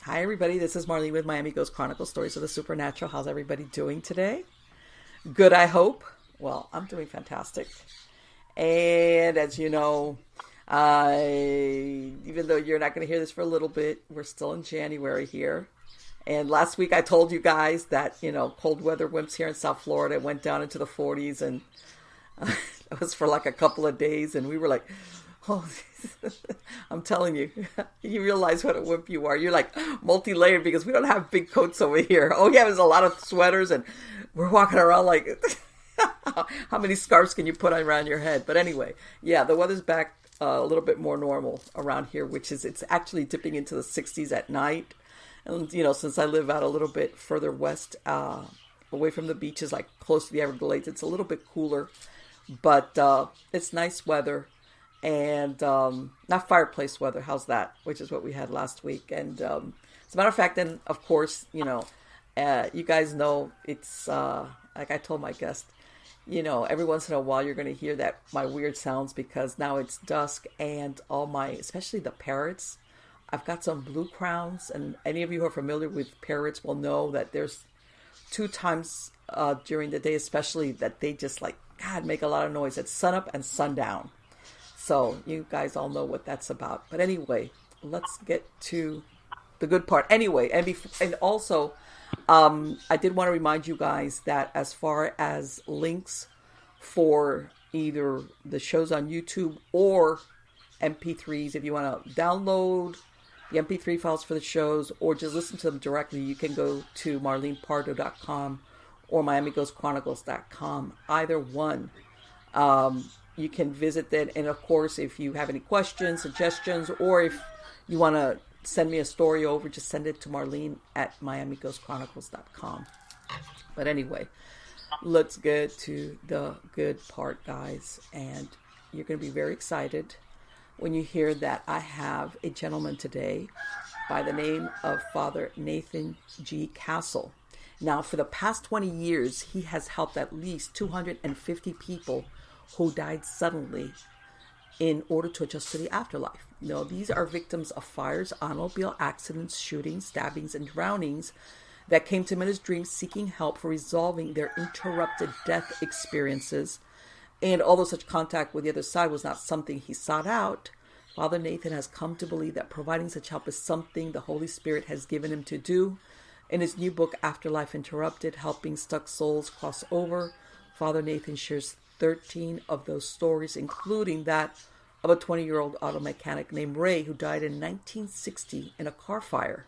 Hi, everybody. This is Marlene with Miami Ghost Chronicles, Stories of the Supernatural. How's everybody doing today? Good, I hope. Well, I'm doing fantastic. And as you know, even though you're not going to hear this for a little bit, we're still in January here. And last week I told you guys that, cold weather wimps here in South Florida went down into the 40s. And it was for like a couple of days. And we were like, oh, I'm telling you, you realize what a wimp you are. You're like multi-layered because we don't have big coats over here. Oh yeah, there's a lot of sweaters and we're walking around like, how many scarves can you put around your head? But anyway, yeah, the weather's back a little bit more normal around here, which is, it's actually dipping into the 60s at night. And, since I live out a little bit further west, away from the beaches, like close to the Everglades, it's a little bit cooler, but it's nice weather. And not fireplace weather, how's that? Which is what we had last week. And as a matter of fact, then, of course, you guys know it's, like I told my guest, every once in a while you're going to hear that my weird sounds because now it's dusk and all my, especially the parrots, I've got some blue crowns. And any of you who are familiar with parrots will know that there's 2 times during the day, especially, that they just make a lot of noise at sunup and sundown. So you guys all know what that's about. But anyway, let's get to the good part. Anyway, and also, I did want to remind you guys that as far as links for either the shows on YouTube or MP3s, if you want to download the MP3 files for the shows or just listen to them directly, you can go to marlenepardo.com or miamighostchronicles.com. Either one. You can visit that. And of course, if you have any questions, suggestions, or if you want to send me a story over, just send it to Marlene at miamighostchronicles.com. But anyway, let's get to the good part, guys. And you're going to be very excited when you hear that I have a gentleman today by the name of Father Nathan G. Castle. Now, for the past 20 years, he has helped at least 250 people who died suddenly in order to adjust to the afterlife. These are victims of fires, automobile accidents, shootings, stabbings, and drownings that came to him in his dreams seeking help for resolving their interrupted death experiences. And although such contact with the other side was not something he sought out, Father Nathan has come to believe that providing such help is something the Holy Spirit has given him to do. In his new book, Afterlife Interrupted, Helping Stuck Souls Cross Over, Father Nathan shares 13 of those stories, including that of a 20-year-old auto mechanic named Ray who died in 1960 in a car fire.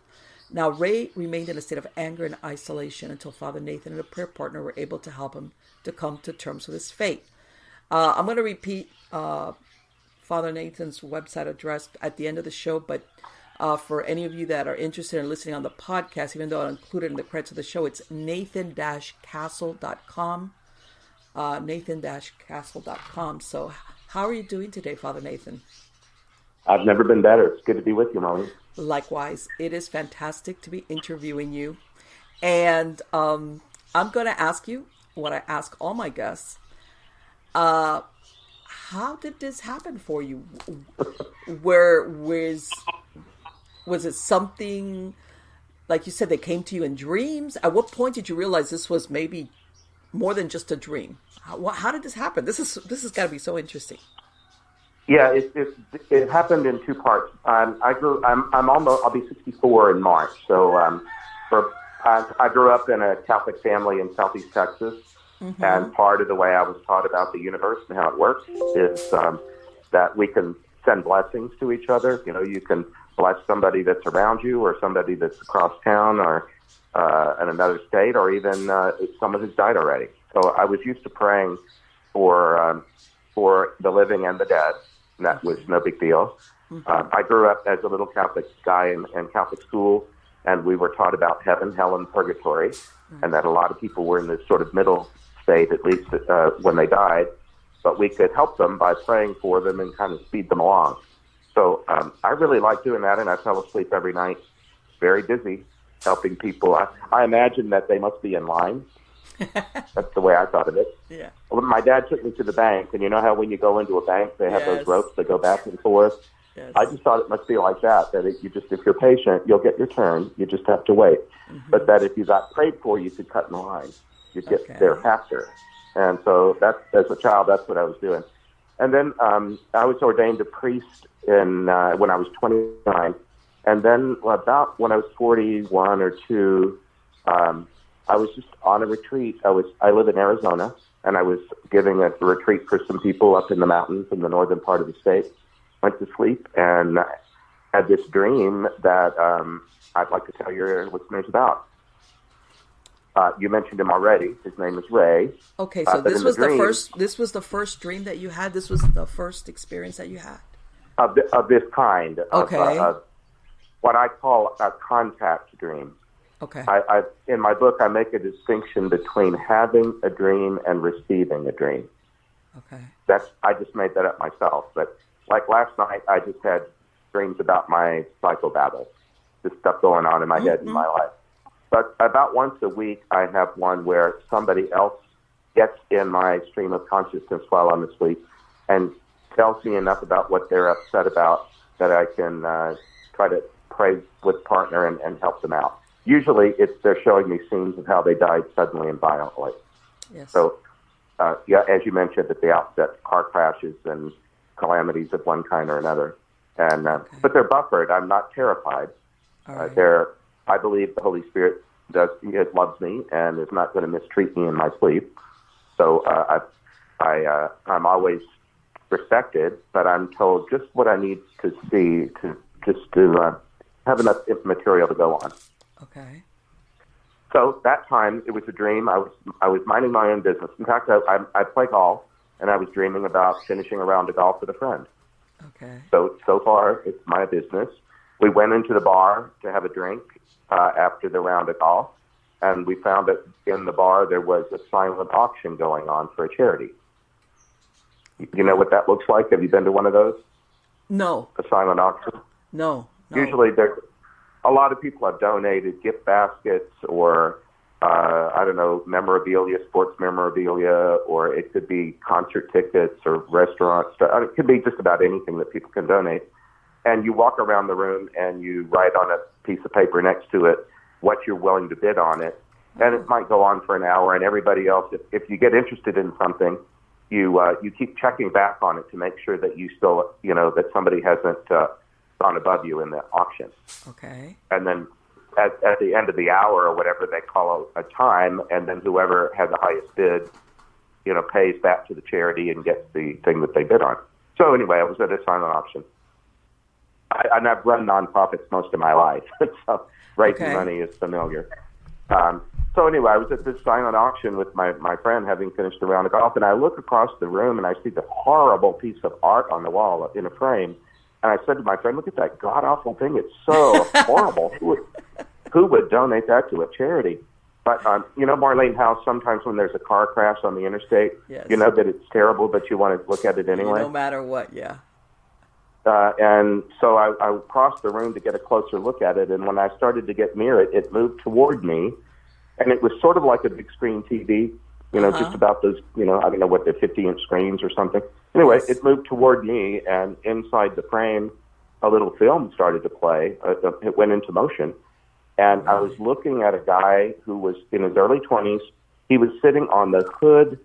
Now, Ray remained in a state of anger and isolation until Father Nathan and a prayer partner were able to help him to come to terms with his fate. I'm going to repeat Father Nathan's website address at the end of the show, but for any of you that are interested in listening on the podcast, even though I'll include it in the credits of the show, it's nathan-castle.com. Nathan-castle.com. So how are you doing today, Father Nathan? I've never been better. It's good to be with you, Molly. Likewise. It is fantastic to be interviewing you. And I'm going to ask you what I ask all my guests. How did this happen for you? Was it something, like you said, that came to you in dreams? At what point did you realize this was maybe more than just a dream? How did this happen? This has got to be so interesting. Yeah, it happened in 2 parts. I'll be 64 in March. So I grew up in a Catholic family in Southeast Texas, and part of the way I was taught about the universe and how it works is that we can send blessings to each other. You can bless somebody that's around you, or somebody that's across town, or in another state, or even someone who's died already. So I was used to praying for the living and the dead, and that was no big deal. I grew up as a little Catholic guy in Catholic school, and we were taught about heaven, hell, and purgatory, and that a lot of people were in this sort of middle state, at least when they died, but we could help them by praying for them and kind of speed them along. So I really liked doing that, and I fell asleep every night, very busy, helping people. I imagine that they must be in line. That's the way I thought of it. Yeah. When my dad took me to the bank, and you know how when you go into a bank, they have those ropes that go back and forth, Yes. I just thought it must be like that if you're patient, you'll get your turn. You just have to wait. Mm-hmm. But that if you got prayed for, you could cut in line. You'd get there faster. And so as a child, that's what I was doing. And then I was ordained a priest when I was 29. And then about when I was 41 or 2, I was just on a retreat. I live in Arizona, and I was giving a retreat for some people up in the mountains in the northern part of the state. Went to sleep and had this dream that I'd like to tell your listeners about. You mentioned him already. His name is Ray. Okay, so this was the first dream that you had. This was the first experience that you had of this kind. Okay. Of what I call a contact dream. Okay. I in my book, I make a distinction between having a dream and receiving a dream. Okay. I just made that up myself. But like last night, I just had dreams about my psychobabble, this stuff going on in my head in my life. But about once a week, I have one where somebody else gets in my stream of consciousness while I'm asleep and tells me enough about what they're upset about that I can try to pray with partner and help them out. Usually, they're showing me scenes of how they died suddenly and violently. Yes. So, as you mentioned at the outset, car crashes and calamities of one kind or another. And but they're buffered. I'm not terrified. Right. I believe the Holy Spirit loves me and is not going to mistreat me in my sleep. So I'm always respected, but I'm told just what I need to see to have enough material to go on. Okay. So that time it was a dream. I was minding my own business. In fact, I play golf, and I was dreaming about finishing a round of golf with a friend. Okay. So far it's my business. We went into the bar to have a drink after the round of golf, and we found that in the bar there was a silent auction going on for a charity. You know what that looks like? Have you been to one of those? No. A silent auction? No. Usually a lot of people have donated gift baskets or, I don't know, memorabilia, sports memorabilia, or it could be concert tickets or restaurant stuff. It could be just about anything that people can donate. And you walk around the room and you write on a piece of paper next to it what you're willing to bid on it. And it might go on for an hour, and everybody else, if you get interested in something, you keep checking back on it to make sure that you still, that somebody hasn't gone above you in the auction. Okay. And then at the end of the hour or whatever they call a time, and then whoever had the highest bid, pays that to the charity and gets the thing that they bid on. So anyway, I was at a silent auction. And I've run nonprofits most of my life, so raising money is familiar. So anyway, I was at this silent auction with my friend, having finished a round of golf, and I look across the room and I see the horrible piece of art on the wall in a frame. And I said to my friend, "Look at that god-awful thing. It's so horrible. Who would donate that to a charity?" But, Marlene, how sometimes when there's a car crash on the interstate, yes. you know that it's terrible, but you want to look at it anyway? No matter what, yeah. And so I crossed the room to get a closer look at it, and when I started to get near it, it moved toward me, and it was sort of like a big screen TV, just about those, I don't know what, the 50-inch screens or something. Anyway, It moved toward me, and inside the frame, a little film started to play. It went into motion, and I was looking at a guy who was in his early 20s. He was sitting on the hood,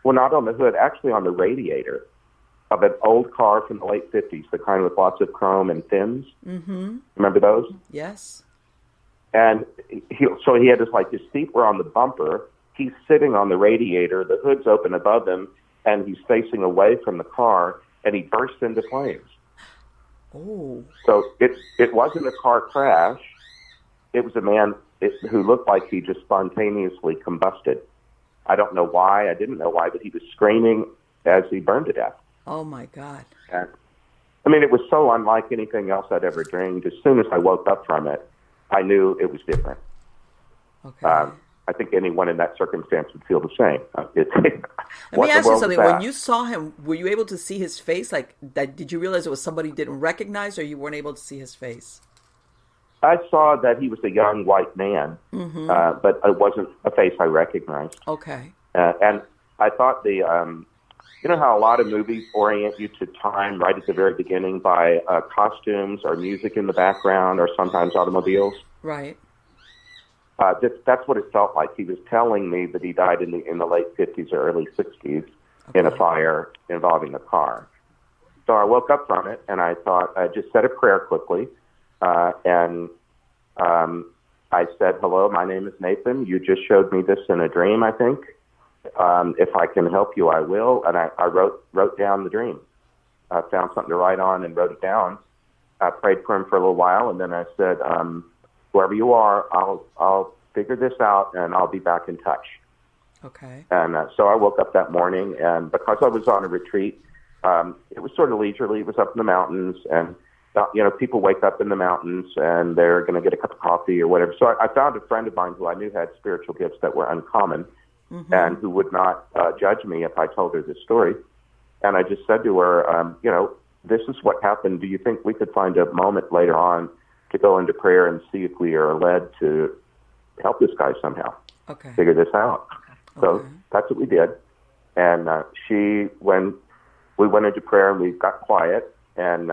well, not on the hood, actually on the radiator of an old car from the late 50s, the kind with lots of chrome and fins. Mm-hmm. Remember those? Yes. And he had his feet were on the bumper. He's sitting on the radiator. The hood's open above him, and he's facing away from the car, and he bursts into flames. Oh. So it wasn't a car crash. It was a man who looked like he just spontaneously combusted. I don't know why. I didn't know why, but he was screaming as he burned to death. Oh, my God. And, it was so unlike anything else I'd ever dreamed. As soon as I woke up from it, I knew it was different. Okay. I think anyone in that circumstance would feel the same. Let me ask you something. When you saw him, were you able to see his face? Like, that? Did you realize it was somebody you didn't recognize, or you weren't able to see his face? I saw that he was a young white man, but it wasn't a face I recognized. Okay. And I thought the you know how a lot of movies orient you to time right at the very beginning by costumes or music in the background or sometimes automobiles? Right. That's what it felt like. He was telling me that he died in the late 50s or early 60s in a fire involving a car. So I woke up from it, and I thought, I just said a prayer quickly, and I said, hello, my name is Nathan. You just showed me this in a dream, I think. If I can help you, I will. And I wrote down the dream. I found something to write on and wrote it down. I prayed for him for a little while, and then I said, whoever you are, I'll figure this out, and I'll be back in touch. Okay. And so I woke up that morning, and because I was on a retreat, it was sort of leisurely. It was up in the mountains, and people wake up in the mountains, and they're going to get a cup of coffee or whatever. So I found a friend of mine who I knew had spiritual gifts that were uncommon, and who would not judge me if I told her this story. And I just said to her, this is what happened. Do you think we could find a moment later on to go into prayer and see if we are led to help this guy somehow figure this out? So that's what we did. And when we went into prayer and we got quiet, and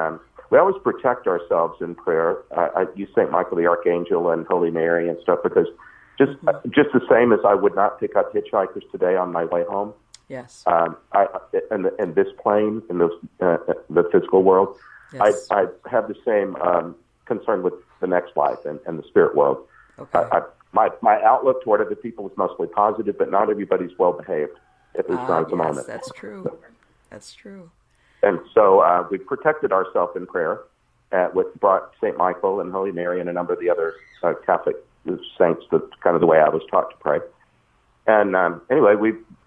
we always protect ourselves in prayer. I use St. Michael the Archangel and Holy Mary and stuff, because just the same as I would not pick up hitchhikers today on my way home. Yes. In this plane, in the physical world, yes. I have the same concern with the next life and the spirit world. Okay. My outlook toward other people is mostly positive, but not everybody's well behaved, at least not at the moment. That's true. That's true. And so we protected ourselves in prayer, which brought St. Michael and Holy Mary and a number of the other Catholic saints. That's kind of the way I was taught to pray. And anyway,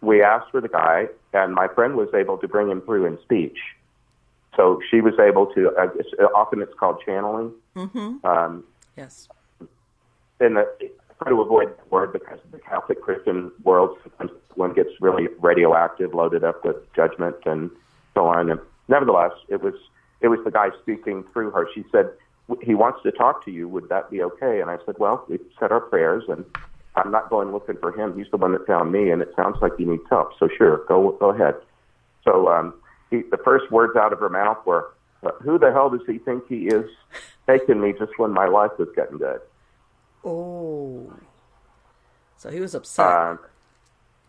we asked for the guy, and my friend was able to bring him through in speech. So she was able to, often it's called channeling. Mm-hmm. Yes. And I try to avoid that word because the Catholic Christian world, sometimes one gets really radioactive, loaded up with judgment and so on. And nevertheless, it was the guy speaking through her. She said, he wants to talk to you. Would that be okay? And I said, well, we said our prayers, and I'm not going looking for him. He's the one that found me, and it sounds like he needs help. So sure, go ahead. So the first words out of her mouth were, who the hell does he think he is, taking me just when my life was getting good? Oh. So he was upset.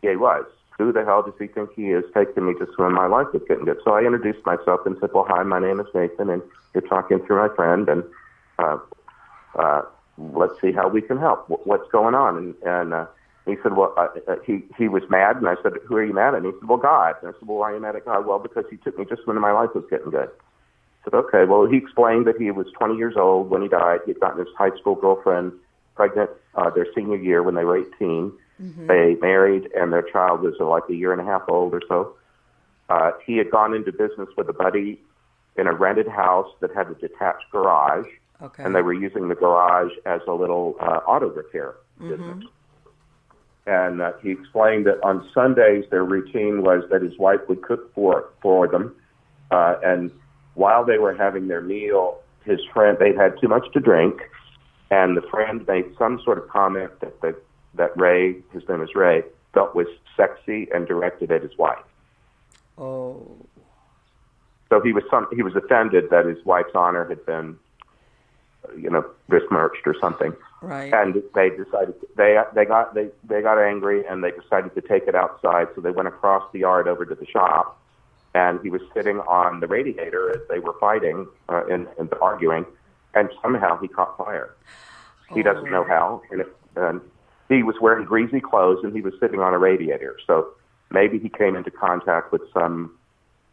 Yeah, he was. Who the hell does he think he is, taking me just when my life was getting good? So I introduced myself and said, well, hi, my name is Nathan, and you're talking through my friend, and let's see how we can help. What's going on? And he said, well, he was mad, and I said, who are you mad at? And he said, well, God. And I said, well, why are you mad at God? Well, because he took me just when my life was getting good. I said, okay. Well, he explained that he was 20 years old when he died. He'd gotten his high school girlfriend pregnant their senior year when they were 18. Mm-hmm. They married, and their child was like a year and a half old or so. He had gone into business with a buddy in a rented house that had a detached garage, and they were using the garage as a little auto repair business. And he explained that on Sundays their routine was that his wife would cook for them, and while they were having their meal, his friend, they'd had too much to drink, and the friend made some sort of comment that Ray, his name is Ray, felt was sexy and directed at his wife. Oh. So he was offended that his wife's honor had been, besmirched or something. Right. And they decided they got angry, and they decided to take it outside. So they went across the yard over to the shop, and he was sitting on the radiator as they were fighting and arguing, and somehow he caught fire. He doesn't know how, and he was wearing greasy clothes, and he was sitting on a radiator. So maybe he came into contact with some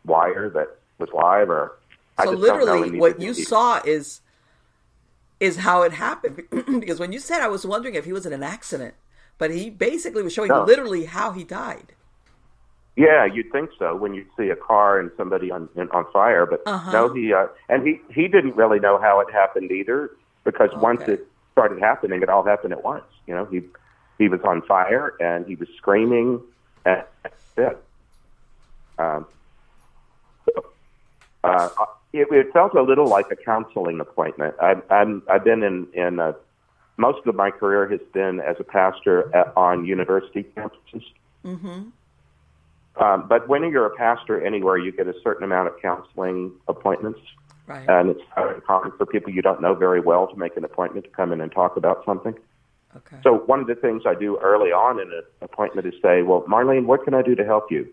wire that was live, or so literally what you saw is how it happened. Because when you said, I was wondering if he was in an accident, but he basically was showing literally how he died. Yeah, you'd think so when you see a car and somebody on fire, but no, he didn't really know how it happened either, because once it started happening, it all happened at once. He was on fire, and he was screaming, and that's it. It felt a little like a counseling appointment. I've been in most of my career has been as a pastor on university campuses. Mm-hmm. But when you're a pastor anywhere, you get a certain amount of counseling appointments. Right. And it's common for people you don't know very well to make an appointment to come in and talk about something. Okay. So one of the things I do early on in an appointment is say, well, Marlene, what can I do to help you?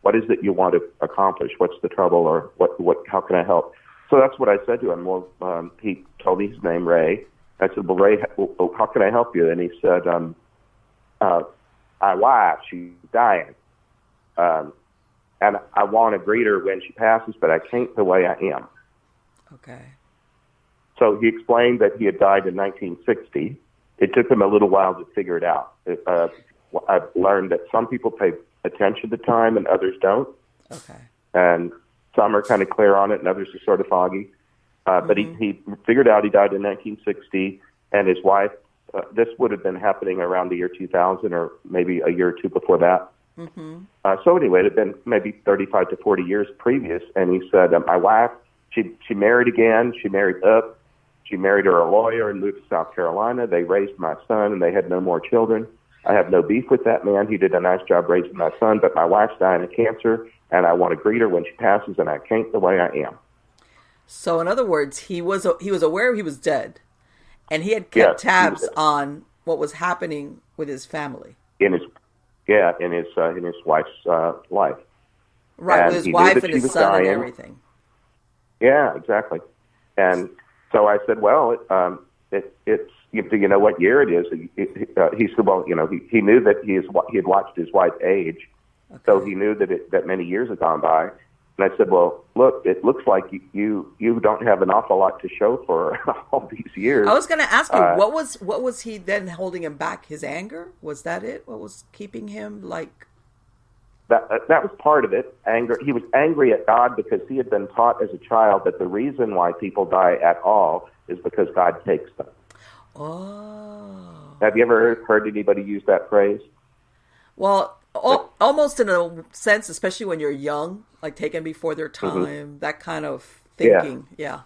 What is it you want to accomplish? What's the trouble, or how can I help? So that's what I said to him. Well, he told me his name, Ray. I said, well, Ray, how can I help you? And he said, my wife, she's dying. And I want to greet her when she passes, but I can't the way I am. Okay. So he explained that he had died in 1960. It took him a little while to figure it out. I've learned that some people pay attention to time and others don't. Okay. And some are kind of clear on it and others are sort of foggy. But he figured out he died in 1960, and his wife, this would have been happening around the year 2000 or maybe a year or two before that. Mm-hmm. So anyway, it had been maybe 35 to 40 years previous, and he said, my wife, she married again. She married up. She married her a lawyer and moved to South Carolina. They raised my son, and they had no more children. I have no beef with that man. He did a nice job raising my son, but my wife's dying of cancer, and I want to greet her when she passes, and I can't the way I am. So in other words, he was aware he was dead, and he had kept tabs on what was happening with his family. In his wife's life. Right, and with his wife and his son and everything. Yeah, exactly. And so I said, well, it's do you know what year it is? He said, well, he knew that he had watched his wife age, so he knew that many years had gone by. And I said, well, look, it looks like you don't have an awful lot to show for all these years. I was going to ask you, what was he then holding him back? His anger? Was that it? What was keeping him like? That was part of it. Anger. He was angry at God because he had been taught as a child that the reason why people die at all is because God takes them. Oh. Have you ever heard anybody use that phrase? Well, almost in a sense, especially when you're young, like taken before their time, that kind of thinking. Yeah.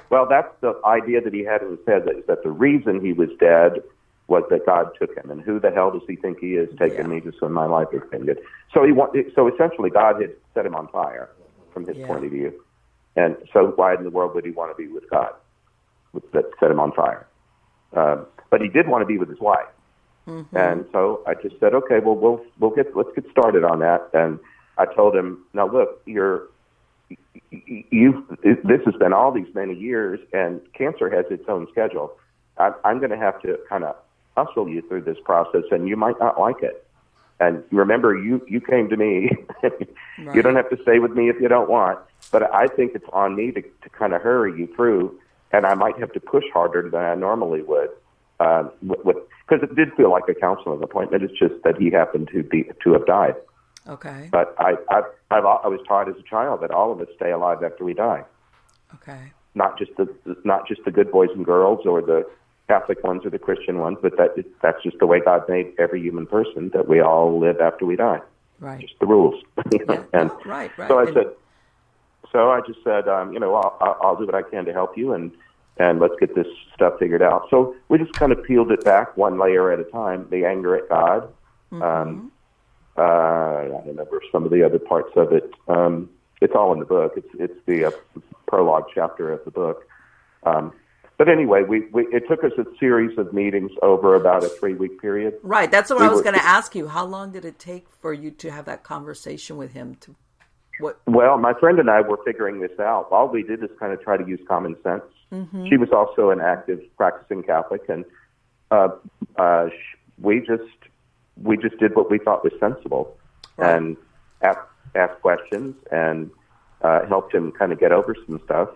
Well, that's the idea that he had in his head, that the reason he was dead was that God took him. And who the hell does he think he is taking me just when my life has been good? So essentially God had set him on fire from his point of view. And so why in the world would he want to be with God that set him on fire? But he did want to be with his wife. Mm-hmm. And so I just said, okay, well, let's get started on that. And I told him, now look, this has been all these many years, and cancer has its own schedule. I'm going to have to kind of hustle you through this process, and you might not like it. And remember, you came to me. Right. You don't have to stay with me if you don't want. But I think it's on me to kind of hurry you through, and I might have to push harder than I normally would. Because it did feel like a counseling appointment. It's just that he happened to have died. Okay. But I was taught as a child that all of us stay alive after we die. Okay. Not just the good boys and girls or the Catholic ones or the Christian ones, but that's just the way God made every human person, that we all live after we die. Right. Just the rules. Yeah. And right. So I just said, I'll do what I can to help you, and let's get this stuff figured out. So we just kind of peeled it back one layer at a time. The anger at God. Mm-hmm. I remember some of the other parts of it. It's all in the book. It's the prologue chapter of the book. But anyway, it took us a series of meetings over about a 3-week period. Right. That's what I was going to ask you. How long did it take for you to have that conversation with him? Well, my friend and I were figuring this out. All we did is kind of try to use common sense. Mm-hmm. She was also an active practicing Catholic, and we just did what we thought was sensible, right. And asked questions and helped him kind of get over some stuff.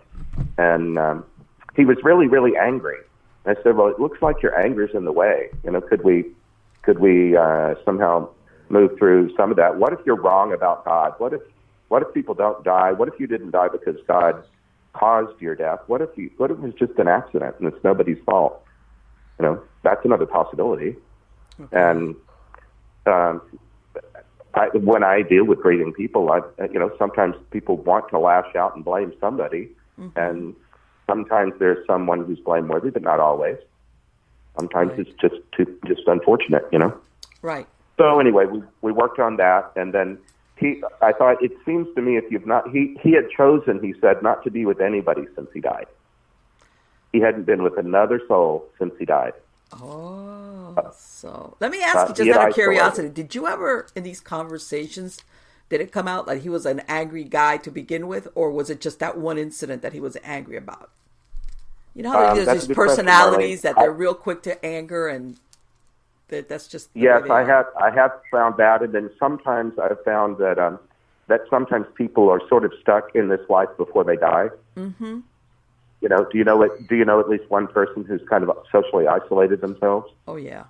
And he was really, really angry. I said, well, it looks like your anger's in the way. Could we somehow move through some of that? What if you're wrong about God? What if people don't die? What if you didn't die because God caused your death? What if it was just an accident and it's nobody's fault? That's another possibility. Okay. And when I deal with grieving people, sometimes people want to lash out and blame somebody, mm-hmm. and sometimes there's someone who's blameworthy, but not always. Sometimes It's just unfortunate, Right. So anyway, we worked on that, and then I thought, it seems to me, if you've not, he had chosen, he said, not to be with anybody since he died. He hadn't been with another soul since he died. Oh, so let me ask you, just out of curiosity, did you ever, in these conversations, did it come out like he was an angry guy to begin with, or was it just that one incident that he was angry about? You know how there's these personalities that they're real quick to anger, and that's just the yes, way they I have found that, and then sometimes I've found that that sometimes people are sort of stuck in this life before they die. Mm-hmm. You know, do you know at least one person who's kind of socially isolated themselves? Oh yeah,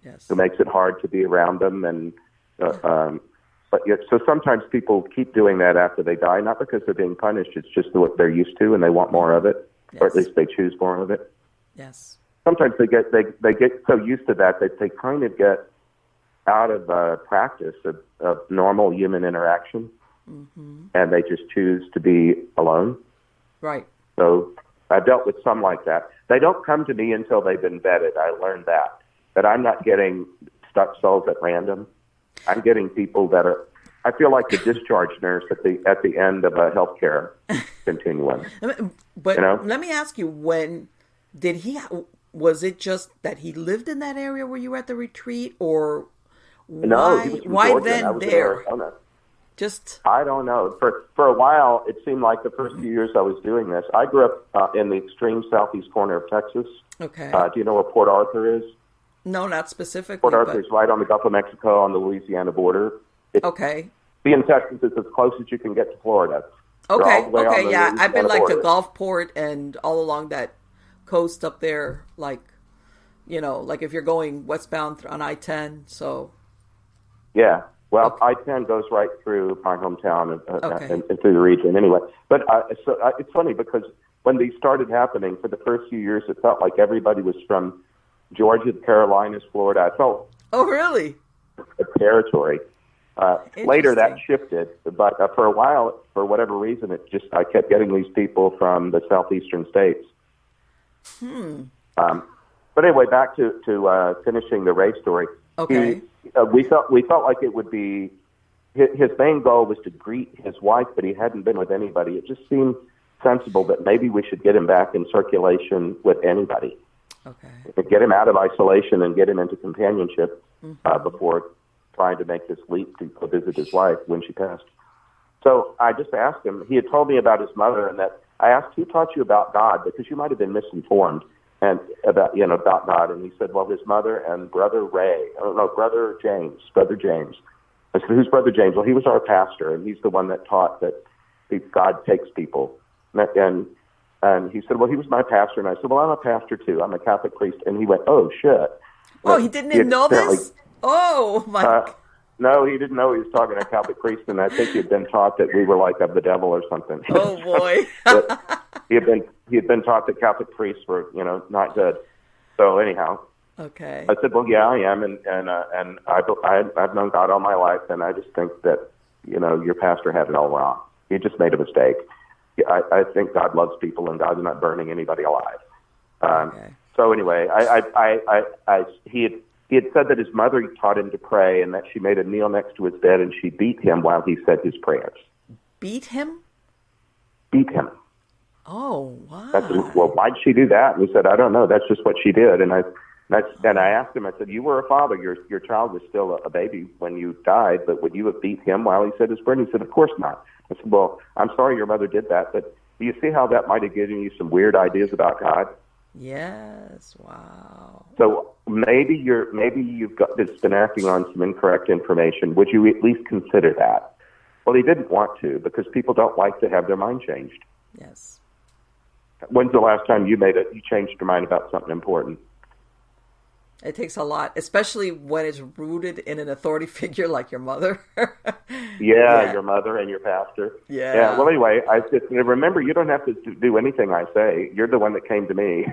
yes. Who makes it hard to be around them, and but yet, so sometimes people keep doing that after they die, not because they're being punished. It's just what they're used to, and they want more of it, or at least they choose more of it. Yes. Sometimes they get so used to that they kind of get out of practice of normal human interaction, and they just choose to be alone. Right. So I've dealt with some like that. They don't come to me until they've been vetted. I learned that I'm not getting stuck souls at random. I'm getting people that are, I feel like the discharge nurse at the end of a healthcare continuum. But let me ask you, when did was it just that he lived in that area where you were at the retreat, or why then there? I don't know. For a while, it seemed like the first few years I was doing this. I grew up in the extreme southeast corner of Texas. Okay. Do you know where Port Arthur is? No, not specifically. Port Arthur is right on the Gulf of Mexico on the Louisiana border. Okay. Being Texas is as close as you can get to Florida. Okay. Okay. Yeah, I've been like to Gulfport and all along that coast up there, like if you're going westbound on I-10. So. Yeah. Well, I-10 goes right through my hometown and through the region anyway. But it's funny because when these started happening, for the first few years, it felt like everybody was from Georgia, the Carolinas, Florida. I felt really? A territory. Later that shifted, but for a while, for whatever reason, I kept getting these people from the southeastern states. But anyway, back to finishing the Ray story. Okay. We felt like it would be his main goal was to greet his wife, but he hadn't been with anybody. It just seemed sensible that maybe we should get him back in circulation with anybody. Okay. Get him out of isolation and get him into companionship before trying to make this leap to go visit his wife when she passed. So I just asked him. He had told me about his mother, and that I asked, "Who taught you about God?" Because you might have been misinformed and about God. And he said, "Well, his mother and brother brother James." I said, "Who's Brother James?" "Well, he was our pastor, and he's the one that taught that God takes people." And he said, "Well, he was my pastor." And I said, "Well, I'm a pastor too. I'm a Catholic priest." And he went, "Oh, shit." Oh, he didn't know this? Oh, my. No, he didn't know he was talking to a Catholic priest, and I think he had been taught that we were like of the devil or something. Oh, boy. he had been taught that Catholic priests were, not good. So anyhow. Okay. I said, "Well, yeah, I am, and I've known God all my life, and I just think that, your pastor had it all wrong. He just made a mistake. I think God loves people, and God's not burning anybody alive." Okay. So anyway, he had said that his mother taught him to pray, and that she made him kneel next to his bed, and she beat him while he said his prayers. Beat him? Beat him. Oh, wow. Well, why'd she do that? And he said, "I don't know. That's just what she did." And I asked him, I said, "You were a father. Your child was still a baby when you died, but would you have beat him while he said his prayer?" And he said, "Of course not." I said, "Well, I'm sorry your mother did that, but do you see how that might have given you some weird ideas about God?" Yes. Wow. So maybe you've been acting on some incorrect information. Would you at least consider that? Well, he didn't want to, because people don't like to have their mind changed. Yes. When's the last time you changed your mind about something important? It takes a lot, especially when it's rooted in an authority figure like your mother. Yeah, your mother and your pastor. Yeah. Well, anyway, I just remember, you don't have to do anything I say. You're the one that came to me.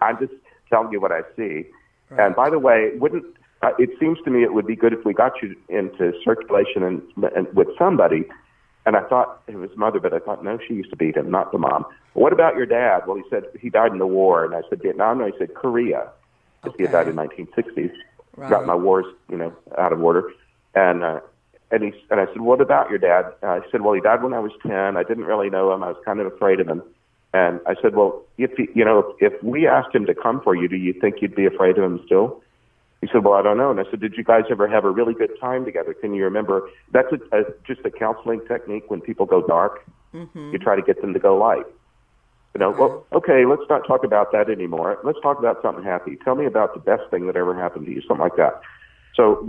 I'm just telling you what I see. Right. And by the way, it seems to me it would be good if we got you into circulation and with somebody. And I thought it was mother, but I thought, no, she used to beat him, not the mom. What about your dad? Well, he said he died in the war. And I said, Vietnam? No, he said Korea. He had died in the 1960s. got my wars, out of order. And I said, what about your dad? I said, well, he died when I was 10. I didn't really know him. I was kind of afraid of him. And I said, well, if we asked him to come for you, do you think you'd be afraid of him still? He said, well, I don't know. And I said, did you guys ever have a really good time together? Can you remember? That's just a counseling technique when people go dark. Mm-hmm. You try to get them to go light. Well, okay, let's not talk about that anymore. Let's talk about something happy. Tell me about the best thing that ever happened to you, something like that. So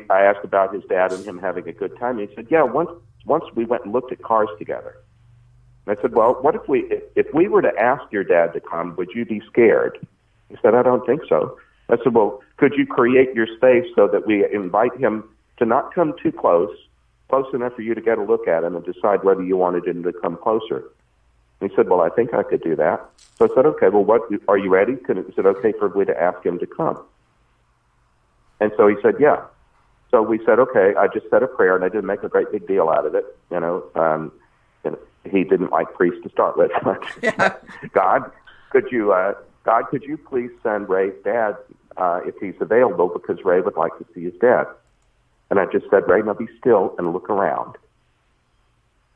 I asked about his dad and him having a good time. And he said, yeah, once we went and looked at cars together. And I said, well, what if we were to ask your dad to come, would you be scared? He said, I don't think so. I said, well, could you create your space so that we invite him to not come too close enough for you to get a look at him and decide whether you wanted him to come closer? And he said, well, I think I could do that. So I said, okay, well, are you ready? Is it okay for me to ask him to come? And so he said, yeah. So we said, okay, I just said a prayer, and I didn't make a great big deal out of it. He didn't like priests to start with. Yeah. God, could you please send Ray's dad if he's available, because Ray would like to see his dad. And I just said, Ray, now be still and look around.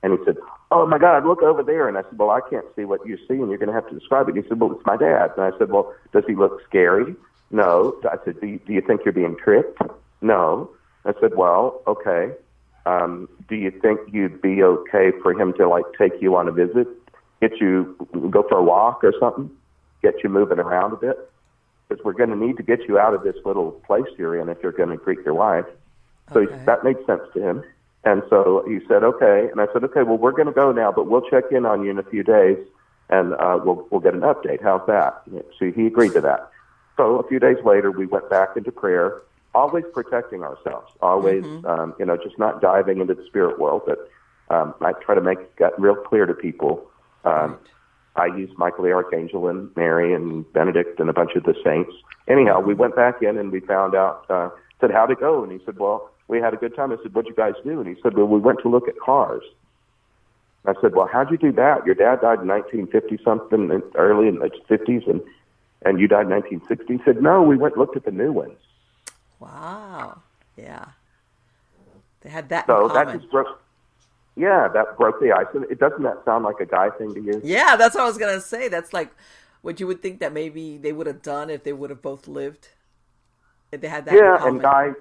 And he said, oh, my God, look over there. And I said, well, I can't see what you see, and you're going to have to describe it. And he said, well, it's my dad. And I said, well, does he look scary? No. I said, do you think you're being tricked? No. I said, well, okay. Do you think you'd be okay for him to, take you on a visit, go for a walk or something, get you moving around a bit? Because we're going to need to get you out of this little place you're in if you're going to greet your wife. So that made sense to him. And so he said, okay. And I said, okay, well, we're going to go now, but we'll check in on you in a few days, and we'll get an update. How's that? So he agreed to that. So a few days later, we went back into prayer, always protecting ourselves, always, just not diving into the spirit world. But I try to make that real clear to people. I used Michael the Archangel and Mary and Benedict and a bunch of the saints. Anyhow, we went back in and we found out, said, how'd it go? And he said, well, we had a good time. I said, what'd you guys do? And he said, well, we went to look at cars. I said, well, how'd you do that? Your dad died in 1950-something, early in the 50s, and you died in 1960? He said, no, we went and looked at the new ones. Wow. Yeah. They had that so in common. That just broke, that broke the ice. And doesn't that sound like a guy thing to you? Yeah, that's what I was going to say. That's like what you would think that maybe they would have done if they would have both lived. If they had that in common. And guys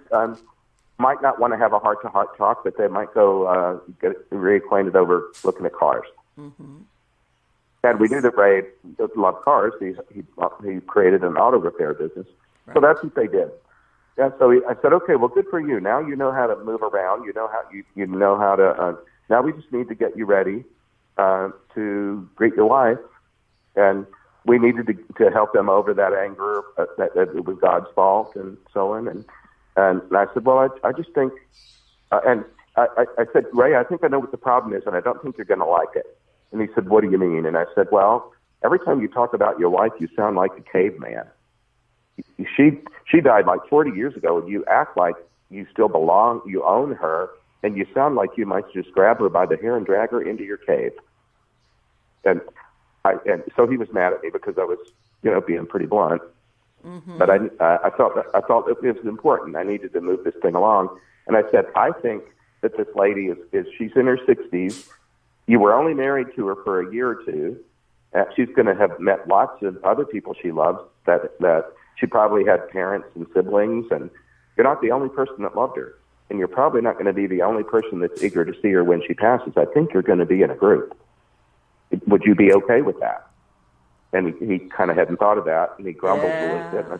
might not want to have a heart-to-heart talk, but they might go get reacquainted over looking at cars. Mm-hmm. And we knew that Ray loved cars. He created an auto repair business. Right. So that's what they did. Yeah, so I said, okay, well, good for you. Now you know how to move around. You know how to. Now we just need to get you ready to greet your wife, and we needed to help them over that anger that it was God's fault and so on. And I said, well, I just think, and I said, Ray, I think I know what the problem is, and I don't think you're going to like it. And he said, what do you mean? And I said, well, every time you talk about your wife, you sound like a caveman. She died like 40 years ago, and you act like you still belong, you own her, and you sound like you might just grab her by the hair and drag her into your cave. And so he was mad at me because I was, being pretty blunt. Mm-hmm. But I thought it was important. I needed to move this thing along. And I said, I think that this lady is she's in her 60s. You were only married to her for a year or two. She's going to have met lots of other people she loves that she probably had parents and siblings, and you're not the only person that loved her. And you're probably not going to be the only person that's eager to see her when she passes. I think you're going to be in a group. Would you be okay with that? And he kind of hadn't thought of that, and he grumbled a little bit. And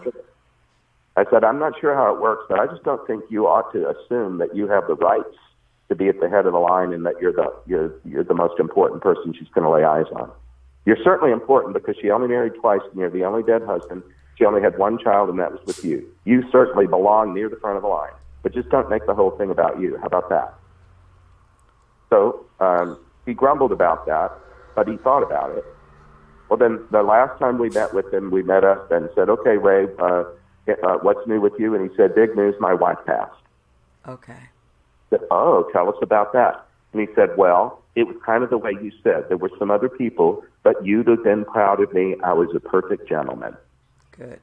I said, I'm not sure how it works, but I just don't think you ought to assume that you have the rights to be at the head of the line and that you're the most important person she's going to lay eyes on. You're certainly important because she only married twice, and you're the only dead husband. She only had one child, and that was with you. You certainly belong near the front of the line, but just don't make the whole thing about you. How about that? So he grumbled about that, but he thought about it. Well, then the last time we met with him, we met up and said, okay, Ray, what's new with you? And he said, big news, my wife passed. Okay. I said, oh, tell us about that. And he said, well, it was kind of the way you said. There were some other people, but you'd have been proud of me. I was a perfect gentleman. Good.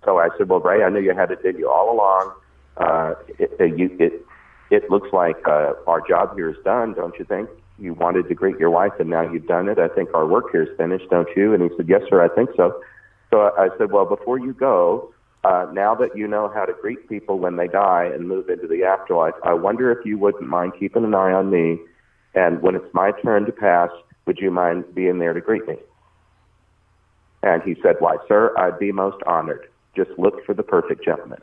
So I said, well, Ray, I knew you had it in you all along. It looks like our job here is done, don't you think? You wanted to greet your wife, and now you've done it. I think our work here is finished, don't you? And he said, yes, sir, I think so. So I said, well, before you go, now that you know how to greet people when they die and move into the afterlife, I wonder if you wouldn't mind keeping an eye on me, and when it's my turn to pass, would you mind being there to greet me? And he said, why, sir, I'd be most honored. Just look for the perfect gentleman.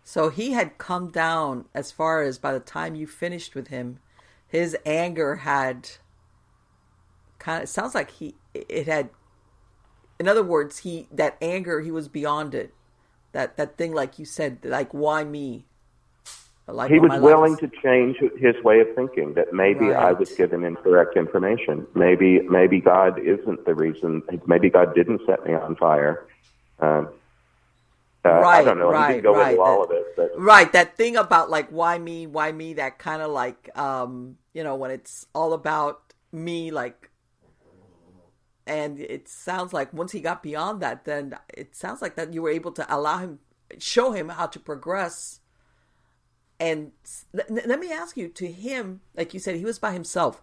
So he had come down as far as by the time you finished with him, his anger had it sounds like it had, in other words, that anger, he was beyond it. That thing, like you said, like, why me? Like, he was willing to change his way of thinking, that maybe right. I was given incorrect information. Maybe God isn't the reason. Maybe God didn't set me on fire. Right, I don't know. Right, he didn't go right. into all of it. But. Right, that thing about, like, why me, that kind of like, when it's all about me, like, and it sounds like once he got beyond that, then it sounds like that you were able to show him how to progress. And let me ask you, to him, like you said, he was by himself.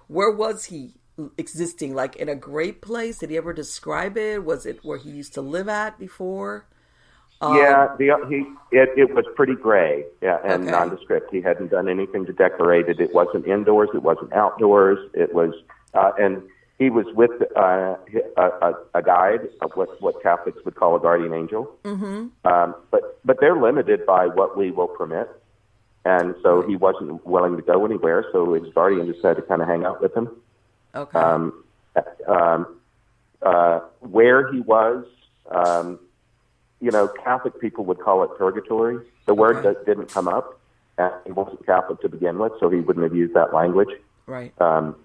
Where was he existing? Like, in a great place? Did he ever describe it? Was it where he used to live at before? Yeah, it was pretty gray, and nondescript. He hadn't done anything to decorate it. It wasn't indoors. It wasn't outdoors. It was, and he was with a guide, what Catholics would call a guardian angel. Mm-hmm. But they're limited by what we will permit, and so he wasn't willing to go anywhere. So his guardian just had to kind of hang out with him. Okay. Where he was. Catholic people would call it purgatory. The word that didn't come up, and he wasn't Catholic to begin with, so he wouldn't have used that language. Right. But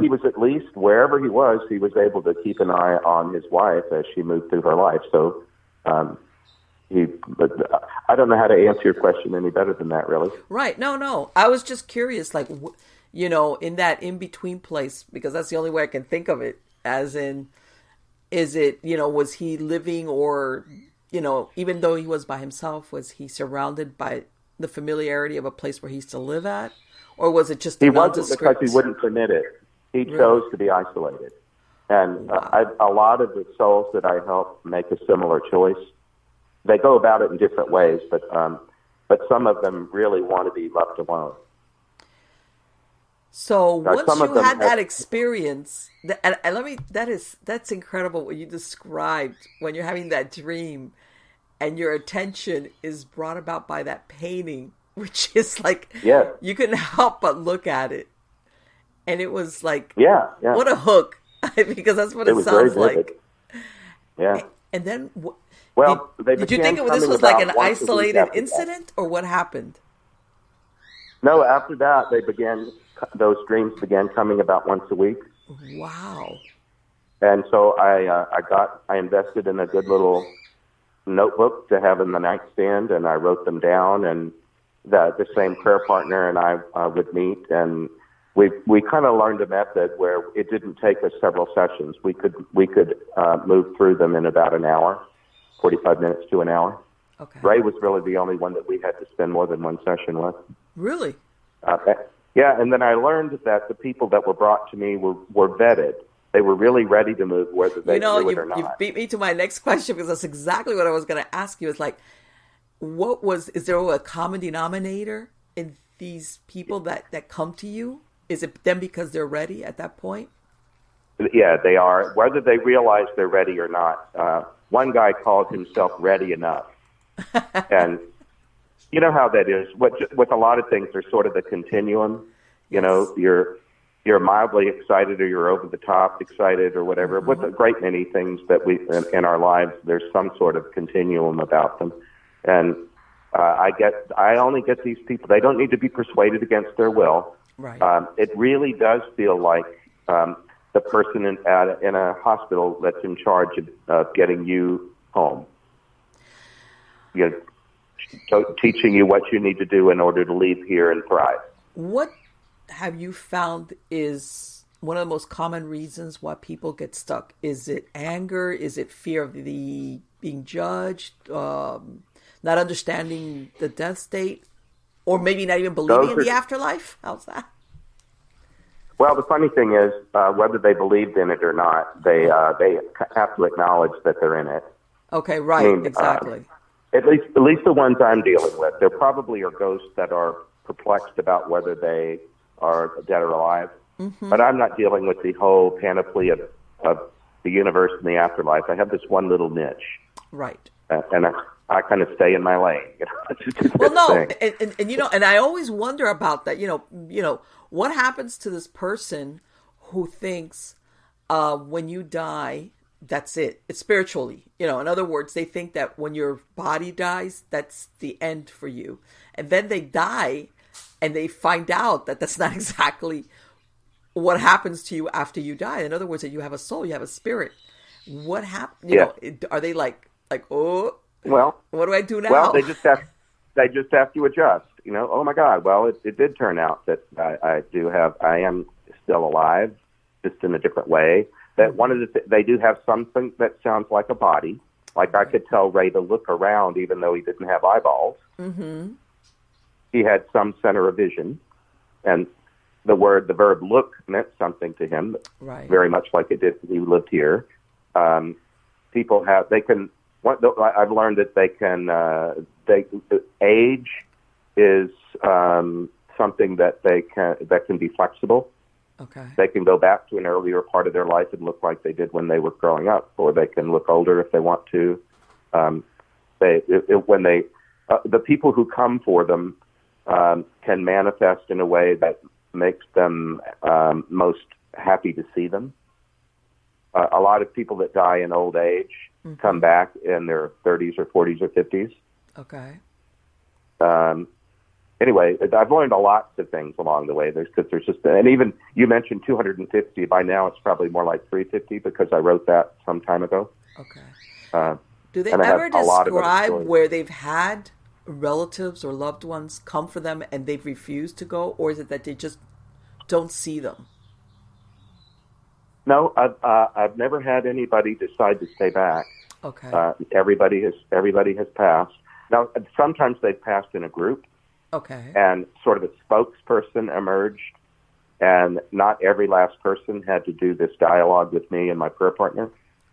he was, at least wherever he was able to keep an eye on his wife as she moved through her life. So, but I don't know how to answer your question any better than that, really. Right. No. I was just curious, like, in that in-between place, because that's the only way I can think of it, as in, is it, was he living, or, even though he was by himself, was he surrounded by the familiarity of a place where he used to live at? Or was it just he wasn't, because he wouldn't permit it. He chose to be isolated. And a lot of the souls that I help make a similar choice. They go about it in different ways, but some of them really want to be left alone. So once you had that experience, and that's incredible what you described, when you're having that dream and your attention is brought about by that painting, which is like, you couldn't help but look at it. And it was like, what a hook, because that's what it sounds like. Yeah. And then, did you think this was like an isolated incident, or what happened? No, after that, those dreams began coming about once a week. Wow. And so I invested in a good little notebook to have in the nightstand, and I wrote them down, and the same prayer partner and I would meet, and we kind of learned a method where it didn't take us several sessions. We could move through them in about an hour, 45 minutes to an hour. Okay. Ray was really the only one that we had to spend more than one session with. Really? Yeah, and then I learned that the people that were brought to me were vetted. They were really ready to move, whether they knew it or not. You beat me to my next question, because that's exactly what I was going to ask you. It's like, is there a common denominator in these people that come to you? Is it them because they're ready at that point? Yeah, they are. Whether they realize they're ready or not. One guy called himself Ready Enough. And you know how that is. With a lot of things, there's sort of the continuum. You're mildly excited, or you're over the top excited, or whatever. Mm-hmm. With a great many things that we in our lives, there's some sort of continuum about them. And I only get these people. They don't need to be persuaded against their will. Right. It really does feel like the person in a hospital that's in charge of getting you home. Teaching you what you need to do in order to leave here and thrive. What have you found is one of the most common reasons why people get stuck? Is it anger? Is it fear of the being judged? Not understanding the death state? Or maybe not even believing in the afterlife? How's that? Well, the funny thing is, whether they believed in it or not, they have to acknowledge that they're in it. Okay, right, I mean, exactly. At least the ones I'm dealing with, there probably are ghosts that are perplexed about whether they are dead or alive. Mm-hmm. But I'm not dealing with the whole panoply of the universe and the afterlife. I have this one little niche. Right. And I kind of stay in my lane. Well, no, and you know, and I always wonder about that. You know, what happens to this person who thinks when you die, that's it. It's spiritually. You know, in other words, they think that when your body dies, that's the end for you. And then they die and they find out that that's not exactly what happens to you after you die. In other words, that you have a soul, you have a spirit. What happens? You know, are they like, oh, well, what do I do now? Well, they just have to adjust. You know, oh my God. Well, it did turn out that I am still alive, just in a different way. That one of they do have something that sounds like a body. Like I could tell Ray to look around even though he didn't have eyeballs. Mm-hmm. He had some center of vision, and the verb look meant something to him, right. Very much like it did when he lived here. People have, I've learned that age is something that can be flexible. Okay. They can go back to an earlier part of their life and look like they did when they were growing up, or they can look older if they want to. The people who come for them can manifest in a way that makes them most happy to see them. A lot of people that die in old age mm-hmm. come back in their 30s or 40s or 50s. Okay. Anyway, I've learned a lot of things along the way. There's just, and even you mentioned 250. By now, it's probably more like 350 because I wrote that some time ago. Okay. Do they ever describe where they've had relatives or loved ones come for them and they've refused to go, or is it that they just don't see them? No, I've never had anybody decide to stay back. Okay. Everybody has passed. Now, sometimes they've passed in a group. Okay. And sort of a spokesperson emerged, and not every last person had to do this dialogue with me and my prayer partner.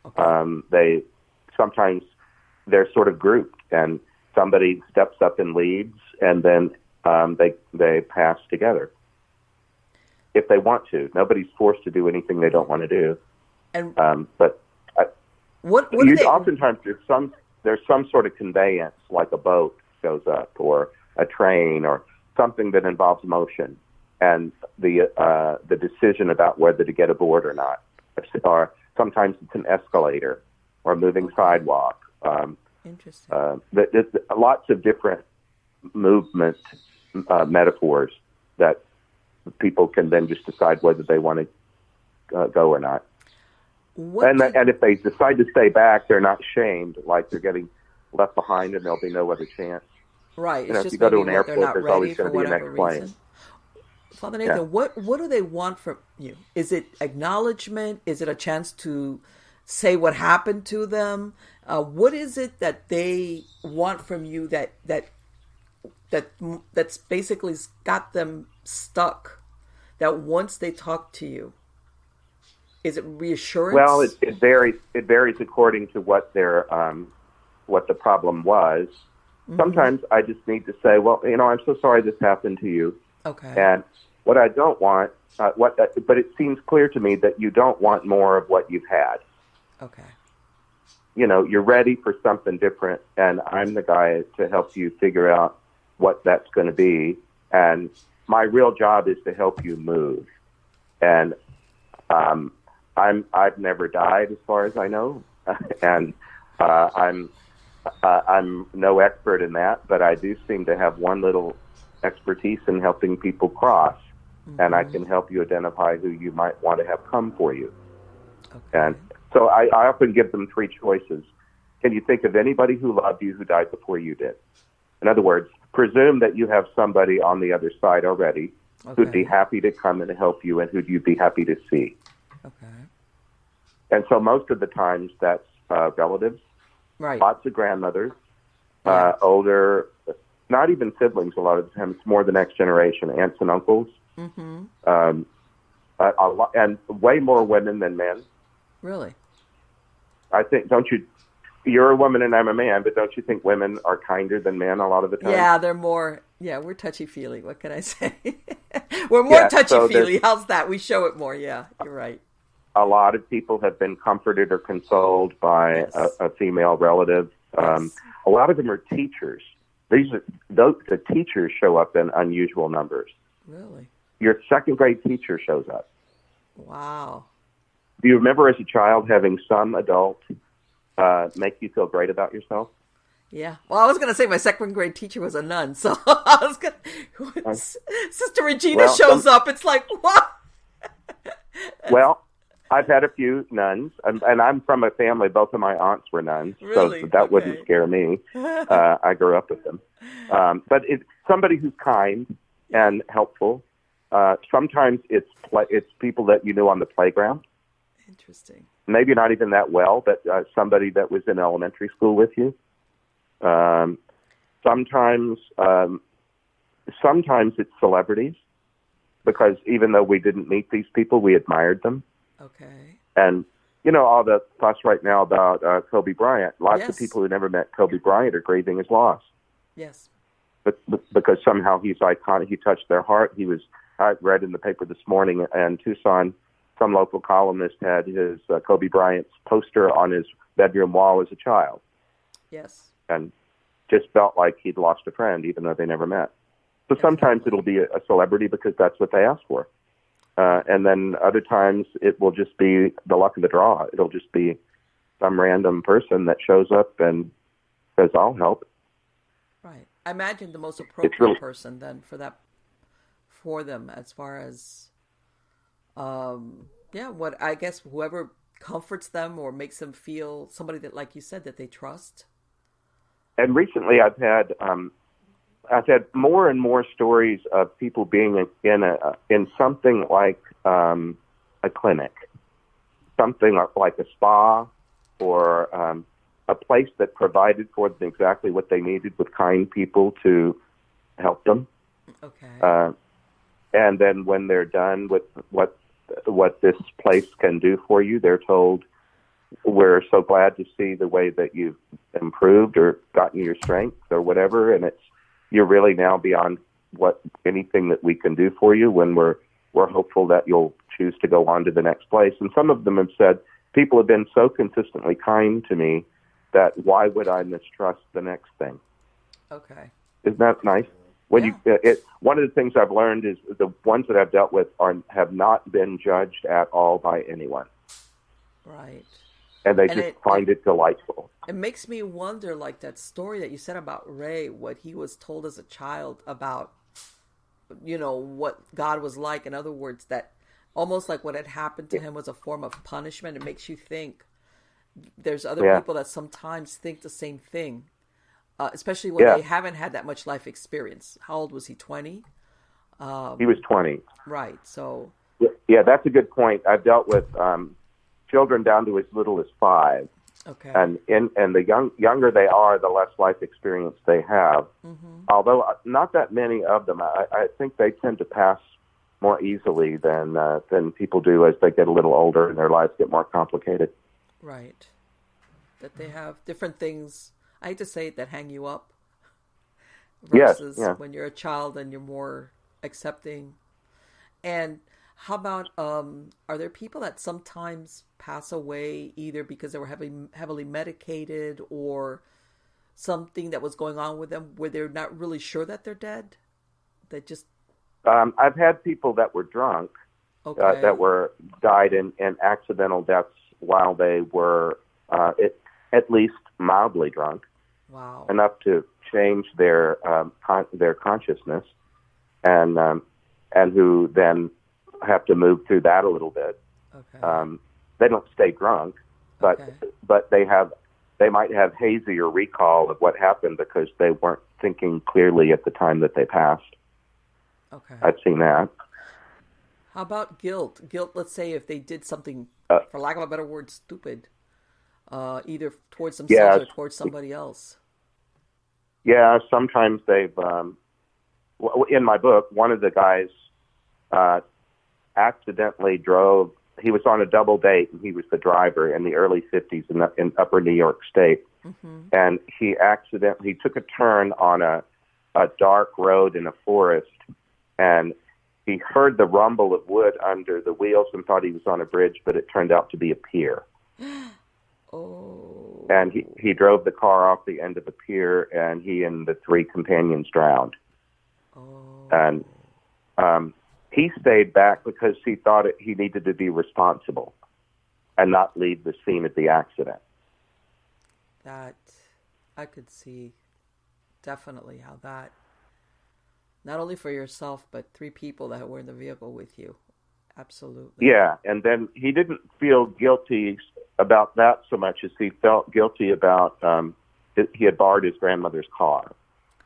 Okay. They're sort of grouped, and somebody steps up and leads, and then they pass together. If they want to, nobody's forced to do anything they don't want to do. And oftentimes there's some sort of conveyance, like a boat goes up, or a train, or something that involves motion, and the decision about whether to get aboard or not. Or sometimes it's an escalator or a moving sidewalk. Interesting. Lots of different movement metaphors that people can then just decide whether they want to go or not. And if they decide to stay back, they're not shamed, like they're getting left behind and there'll be no other chance. Right. You know, if you go to an airport, there's always going to be a next plane. Father Nathan, what do they want from you? Is it acknowledgement? Is it a chance to say what happened to them? What is it that they want from you that's basically got them stuck? That once they talk to you, is it reassurance? Well, it varies. It varies according to what what the problem was. Mm-hmm. Sometimes I just need to say, well, I'm so sorry this happened to you. Okay. And what I don't want, but it seems clear to me that you don't want more of what you've had. Okay. You're ready for something different, and I'm the guy to help you figure out what that's going to be. And my real job is to help you move. And I've never died, as far as I know, and I'm no expert in that, but I do seem to have one little expertise in helping people cross, mm-hmm. and I can help you identify who you might want to have come for you. Okay. And so I often give them three choices. Can you think of anybody who loved you who died before you did? In other words, presume that you have somebody on the other side already who'd be happy to come and help you, and who'd you be happy to see. Okay. And so most of the times that's relatives, Right. lots of grandmothers, older, not even siblings a lot of the time. It's more the next generation, aunts and uncles. Mm-hmm. A lot, and way more women than men. Really? I think, don't you? You're a woman and I'm a man, but don't you think women are kinder than men a lot of the time? Yeah, they're more. Yeah, we're touchy-feely. What can I say? We're more touchy-feely. How's that? We show it more. Yeah, you're right. A lot of people have been comforted or consoled by a female relative. A lot of them are teachers. The teachers show up in unusual numbers. Really? Your second grade teacher shows up. Wow. Do you remember as a child having some adult make you feel great about yourself? Yeah. Well, I was going to say my second grade teacher was a nun, so I was going to... Sister Regina shows up, it's like, what? Well, I've had a few nuns, and I'm from a family, both of my aunts were nuns, really? So that wouldn't scare me. I grew up with them. But it's somebody who's kind and helpful. Sometimes it's people that you know on the playground. Interesting. Maybe not even that well, but somebody that was in elementary school with you. Sometimes it's celebrities, because even though we didn't meet these people, we admired them. Okay. And, all the fuss right now about Kobe Bryant. Lots of people who never met Kobe Bryant are grieving his loss. Yes. But because somehow he's iconic, he touched their heart. I read in the paper this morning in Tucson, some local columnist had his Kobe Bryant's poster on his bedroom wall as a child. Yes. And just felt like he'd lost a friend, even though they never met. So sometimes it'll be a celebrity because that's what they ask for. And then other times it will just be the luck of the draw. It'll just be some random person that shows up and says, I'll help. Right. I imagine the most appropriate person then for them as far as, what I guess whoever comforts them or makes them feel somebody that, like you said, that they trust. And recently I've had more and more stories of people being in something like a clinic, something like a spa, or a place that provided for them exactly what they needed, with kind people to help them. Okay. And then when they're done with what this place can do for you, they're told, we're so glad to see the way that you've improved or gotten your strength or whatever, and you're really now beyond anything that we can do for you, when we're hopeful that you'll choose to go on to the next place. And some of them have said, people have been so consistently kind to me that why would I mistrust the next thing? Okay. Isn't that nice? One of the things I've learned is the ones that I've dealt with have not been judged at all by anyone. Right. And they find it delightful. It makes me wonder, like that story that you said about Ray, what he was told as a child about, what God was like. In other words, that almost like what had happened to him was a form of punishment. It makes you think there's other people that sometimes think the same thing, especially when they haven't had that much life experience. How old was he? 20? He was 20. Right. So. Yeah, that's a good point. I've dealt with children down to as little as 5. Okay. And the younger they are, the less life experience they have. Mm-hmm. Although not that many of them, I think they tend to pass more easily than people do as they get a little older and their lives get more complicated. Right. That they have different things, I hate to say it, that hang you up. Versus when you're a child and you're more accepting. And how about, are there people that sometimes pass away either because they were heavily medicated or something that was going on with them where they're not really sure that they're dead? They just... I've had people that were drunk, that died in accidental deaths while they were at least mildly drunk. Wow. Enough to change their consciousness, and who then have to move through that a little bit. Okay. They don't stay drunk, but they might have hazy or recall of what happened because they weren't thinking clearly at the time that they passed. Okay. I've seen that. How about guilt? Guilt, let's say if they did something, for lack of a better word, stupid, either towards themselves Yeah, or towards somebody else. yeah. Sometimes they've. In my book, one of the guys accidentally drove. He was on a double date, and he was the driver in the early '50s in Upper New York State, and he took a turn on a dark road in a forest, and he heard the rumble of wood under the wheels and thought he was on a bridge, but it turned out to be a pier. Oh. And he drove the car off the end of the pier, and he and the 3 companions drowned. Oh. And he stayed back because he thought he needed to be responsible and not leave the scene of the accident. That, I could see definitely how that, not only for yourself, but 3 people that were in the vehicle with you. Absolutely. Yeah, and then he didn't feel guilty about that so much as he felt guilty about he had borrowed his grandmother's car,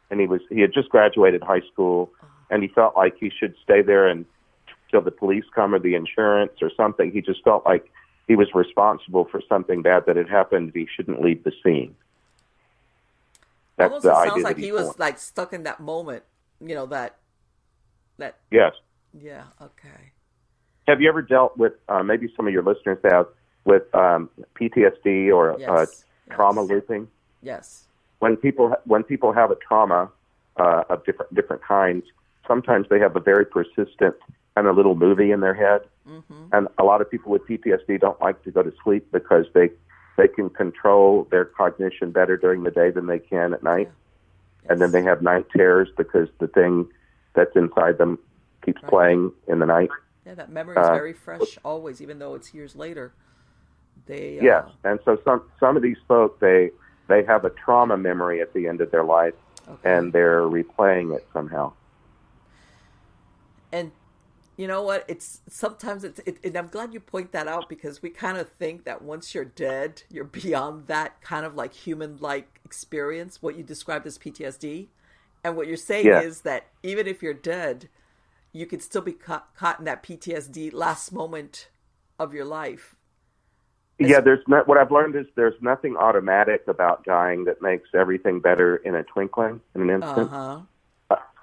and he had just graduated high school, and he felt like he should stay there until the police come or the insurance or something. He just felt like he was responsible for something bad that had happened. He shouldn't leave the scene. That's almost the it idea sounds like that he was like stuck in that moment. You know, that. Yes. Yeah. Okay. Have you ever dealt with, maybe some of your listeners have, with PTSD or trauma looping? Yes. When people have a trauma of different kinds, sometimes they have a very persistent kind of little movie in their head. Mm-hmm. And a lot of people with PTSD don't like to go to sleep because they can control their cognition better during the day than they can at night. Yeah. Yes. And then they have night terrors because the thing that's inside them keeps playing in the night. Yeah, that memory is very fresh always, even though it's years later. Yes, and so some of these folk, they have a trauma memory at the end of their life, and they're replaying it somehow. And you know what? Sometimes and I'm glad you point that out, because we kind of think that once you're dead, you're beyond that kind of like human-like experience, what you described as PTSD. And what you're saying is that even if you're dead, you could still be caught in that PTSD last moment of your life. Yeah, what I've learned is there's nothing automatic about dying that makes everything better in a twinkling, in an instant.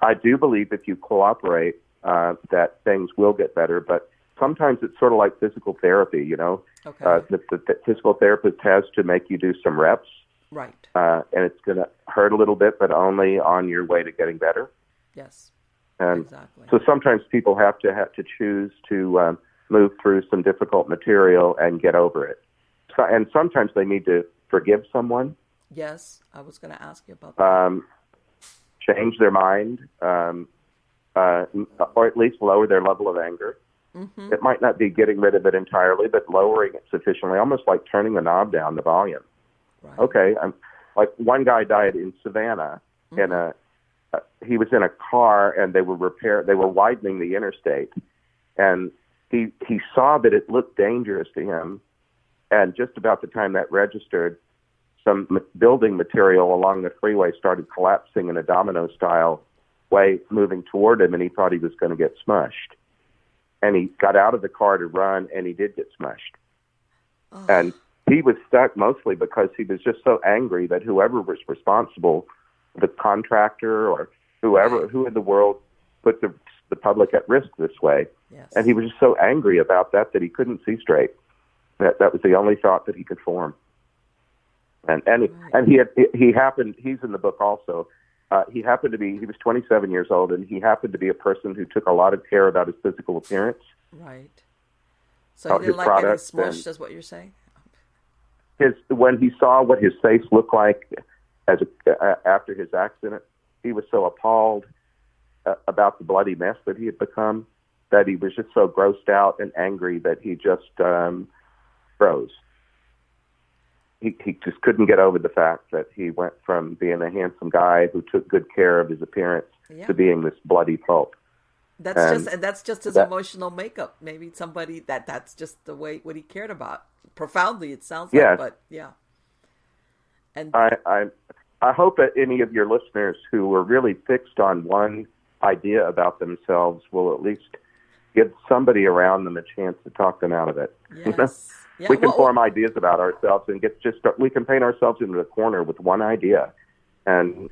I do believe if you cooperate, that things will get better, but sometimes it's sort of like physical therapy, you know. The physical therapist has to make you do some reps. Right. And it's going to hurt a little bit, but only on your way to getting better. Yes. And exactly. So sometimes people have to choose to move through some difficult material and get over it. So, and sometimes they need to forgive someone. Yes, I was going to ask you about that. Change their mind, or at least lower their level of anger. Mm-hmm. It might not be getting rid of it entirely, but lowering it sufficiently, almost like turning the knob down, the volume. Right. Okay, like one guy died in Savannah in he was in a car, and they were widening the interstate, and he saw that it looked dangerous to him, and just about the time that registered, some building material along the freeway started collapsing in a domino-style way, moving toward him, and he thought he was going to get smushed. And he got out of the car to run, and he did get smushed. Oh. And he was stuck mostly because he was just so angry that whoever was responsible, the contractor or who in the world put the public at risk this way. Yes. And he was just so angry about that he couldn't see straight. That was the only thought that he could form. And he's in the book also. He was 27 years old, and he happened to be a person who took a lot of care about his physical appearance. Right. So he didn't like getting smushed, is what you're saying? When he saw what his face looked like after his accident, he was so appalled about the bloody mess that he had become that he was just so grossed out and angry that he just froze. He just couldn't get over the fact that he went from being a handsome guy who took good care of his appearance to being this bloody pulp. That's just his emotional makeup. Maybe somebody that's just the way what he cared about. Profoundly, it sounds like, but yeah. And I hope that any of your listeners who were really fixed on one idea about themselves will at least give somebody around them a chance to talk them out of it. Yes. Yeah, we can form ideas about ourselves and we can paint ourselves into a corner with one idea. And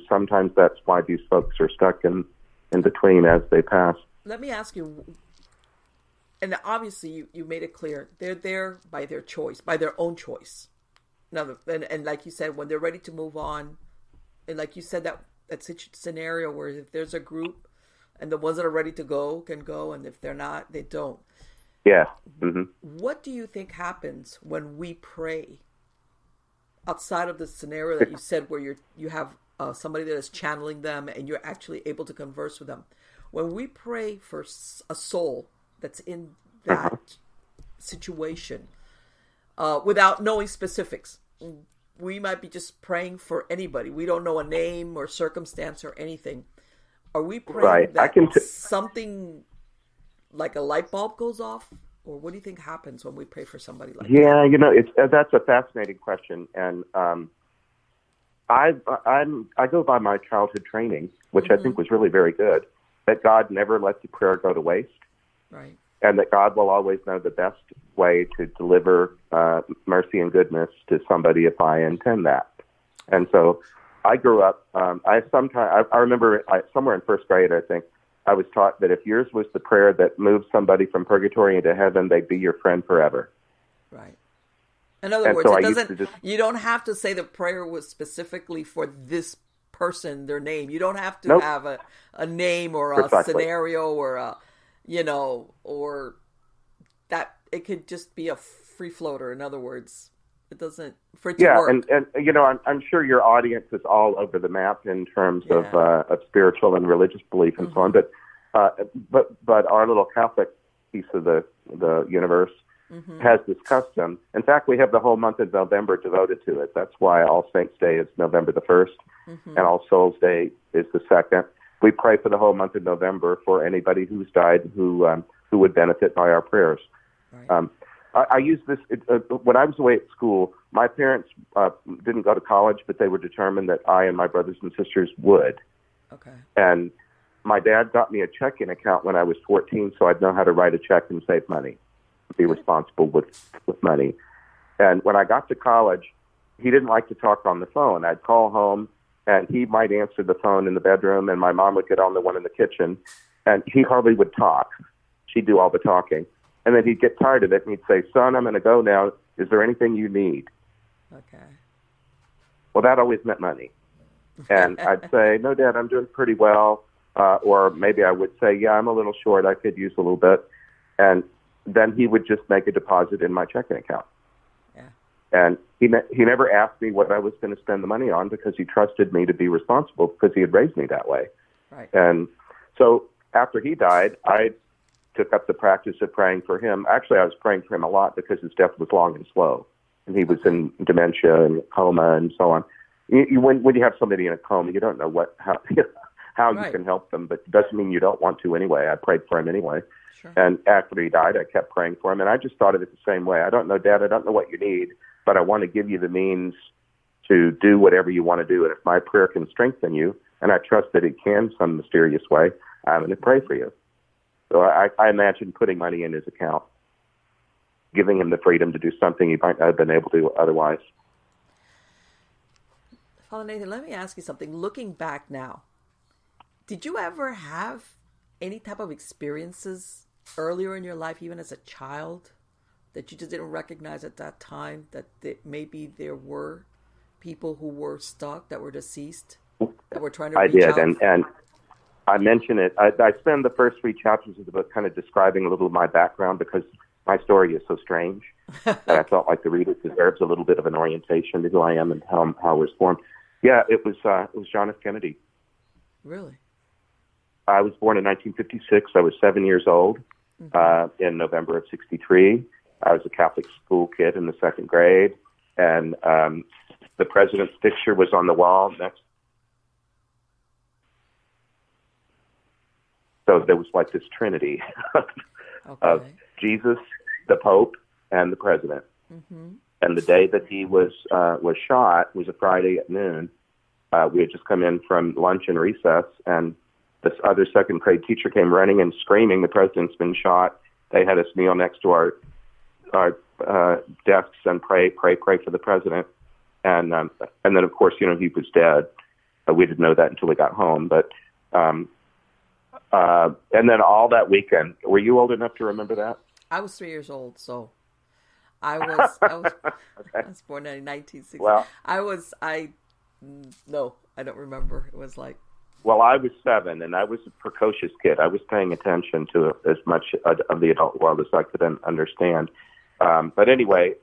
sometimes that's why these folks are stuck in between as they pass. Let me ask you, and obviously you made it clear, they're there by their choice, by their own choice. Now, and like you said, when they're ready to move on, and like you said, that scenario where if there's a group and the ones that are ready to go can go, and if they're not, they don't. Yeah. Mm-hmm. What do you think happens when we pray outside of the scenario that you said where you have somebody that is channeling them and you're actually able to converse with them? When we pray for a soul that's in that situation, without knowing specifics, we might be just praying for anybody. We don't know a name or circumstance or anything. Are we praying that something like a light bulb goes off? Or what do you think happens when we pray for somebody like that? Yeah, that's a fascinating question. And I go by my childhood training, which I think was really very good, that God never lets the prayer go to waste. Right. And that God will always know the best way to deliver mercy and goodness to somebody if I intend that. And so I grew up, I remember somewhere in first grade, I think, I was taught that if yours was the prayer that moved somebody from purgatory into heaven, they'd be your friend forever. Right. In other words, you don't have to say the prayer was specifically for this person, their name. You don't have to have a name or a scenario or or that. It could just be a free floater. In other words, it doesn't for it to work. and I'm sure your audience is all over the map in terms of spiritual and religious belief and so on. But our little Catholic piece of the universe has this custom. In fact, we have the whole month of November devoted to it. That's why All Saints Day is November the 1st, and All Souls Day is the 2nd. We pray for the whole month of November for anybody who's died who would benefit by our prayers. Right. I use this when I was away at school. My parents didn't go to college, but they were determined that I and my brothers and sisters would. Okay. And my dad got me a checking account when I was 14, so I'd know how to write a check and save money, be responsible with money. And when I got to college, he didn't like to talk on the phone. I'd call home, and he might answer the phone in the bedroom, and my mom would get on the one in the kitchen, and he hardly would talk. She'd do all the talking. And then he'd get tired of it, and he'd say, "Son, I'm going to go now. Is there anything you need?" Okay. Well, that always meant money. And I'd say, "No, Dad, I'm doing pretty well." Or maybe I would say, "Yeah, I'm a little short. I could use a little bit." And then he would just make a deposit in my checking account. Yeah. And he never asked me what I was going to spend the money on because he trusted me to be responsible because he had raised me that way. Right. And so after he died, I took up the practice of praying for him. Actually, I was praying for him a lot because his death was long and slow. And he was in dementia and coma and so on. When you have somebody in a coma, you don't know how you can help them, but it doesn't mean you don't want to anyway. I prayed for him anyway. Sure. And after he died, I kept praying for him. And I just thought of it the same way. I don't know, Dad, I don't know what you need, but I want to give you the means to do whatever you want to do. And if my prayer can strengthen you, and I trust that it can some mysterious way, I'm going to pray for you. So I imagine putting money in his account, giving him the freedom to do something he might not have been able to otherwise. Father Nathan, let me ask you something. Looking back now, did you ever have any type of experiences earlier in your life, even as a child, that you just didn't recognize at that time, that maybe there were people who were stuck, that were deceased, that were trying to reach out? I did, and I mention it. I spend the first 3 chapters of the book kind of describing a little of my background because my story is so strange that I felt like the reader deserves a little bit of an orientation to who I am and how I was formed. Yeah, it was John F. Kennedy. Really? I was born in 1956. I was 7 years old in November of 1963. I was a Catholic school kid in the 2nd grade, and the president's picture was on the wall next. So there was like this trinity of Jesus, the Pope, and the president. Mm-hmm. And the day that he was shot was a Friday at noon. We had just come in from lunch and recess, and this other second grade teacher came running and screaming, "The president's been shot." They had us kneel next to our desks and pray for the president. And then, of course, he was dead. We didn't know that until we got home. But and then all that weekend, were you old enough to remember that? I was 3 years old, so I was okay. I was born in 1960. Well, no, I don't remember. It was like. Well, I was 7, and I was a precocious kid. I was paying attention to as much of the adult world as I could understand. But anyway,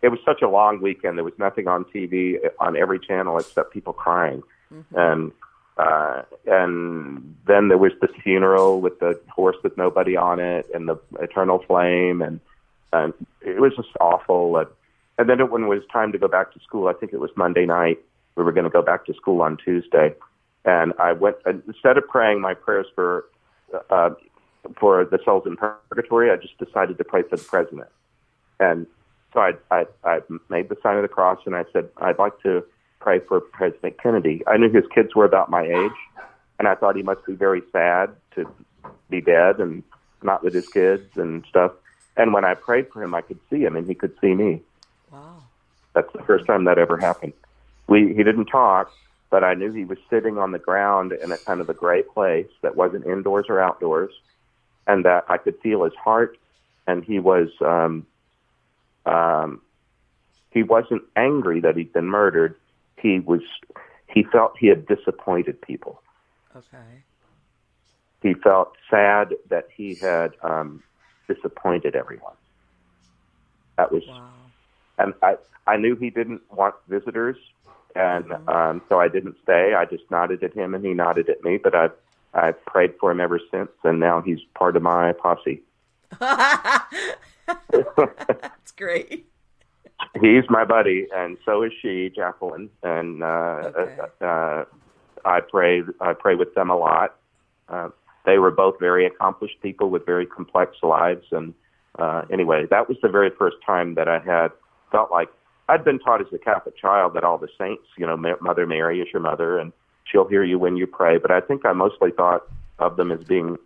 it was such a long weekend. There was nothing on TV on every channel except people crying. Mm-hmm. And then there was the funeral with the horse with nobody on it and the eternal flame. And it was just awful. And then when it was time to go back to school, I think it was Monday night, we were going to go back to school on Tuesday. And I went, instead of praying my prayers for the souls in purgatory, I just decided to pray for the president. And so I made the sign of the cross, and I said, I'd like to pray for President Kennedy. I knew his kids were about my age, and I thought he must be very sad to be dead and not with his kids and stuff. And when I prayed for him, I could see him, and he could see me. Wow. That's the first time that ever happened. He didn't talk, but I knew he was sitting on the ground in a kind of a gray place that wasn't indoors or outdoors, and that I could feel his heart, and he wasn't angry that he'd been murdered. He felt he had disappointed people. Okay. He felt sad that he had disappointed everyone. That was, wow. And I knew he didn't want visitors, and so I didn't stay. I just nodded at him, and he nodded at me. But I've prayed for him ever since, and now he's part of my posse. That's great. He's my buddy, and so is she, Jacqueline. And I pray with them a lot. They were both very accomplished people with very complex lives. And anyway, that was the very first time that I felt like I'd been taught as a Catholic child that all the saints, Mother Mary is your mother, and she'll hear you when you pray. But I think I mostly thought of them as being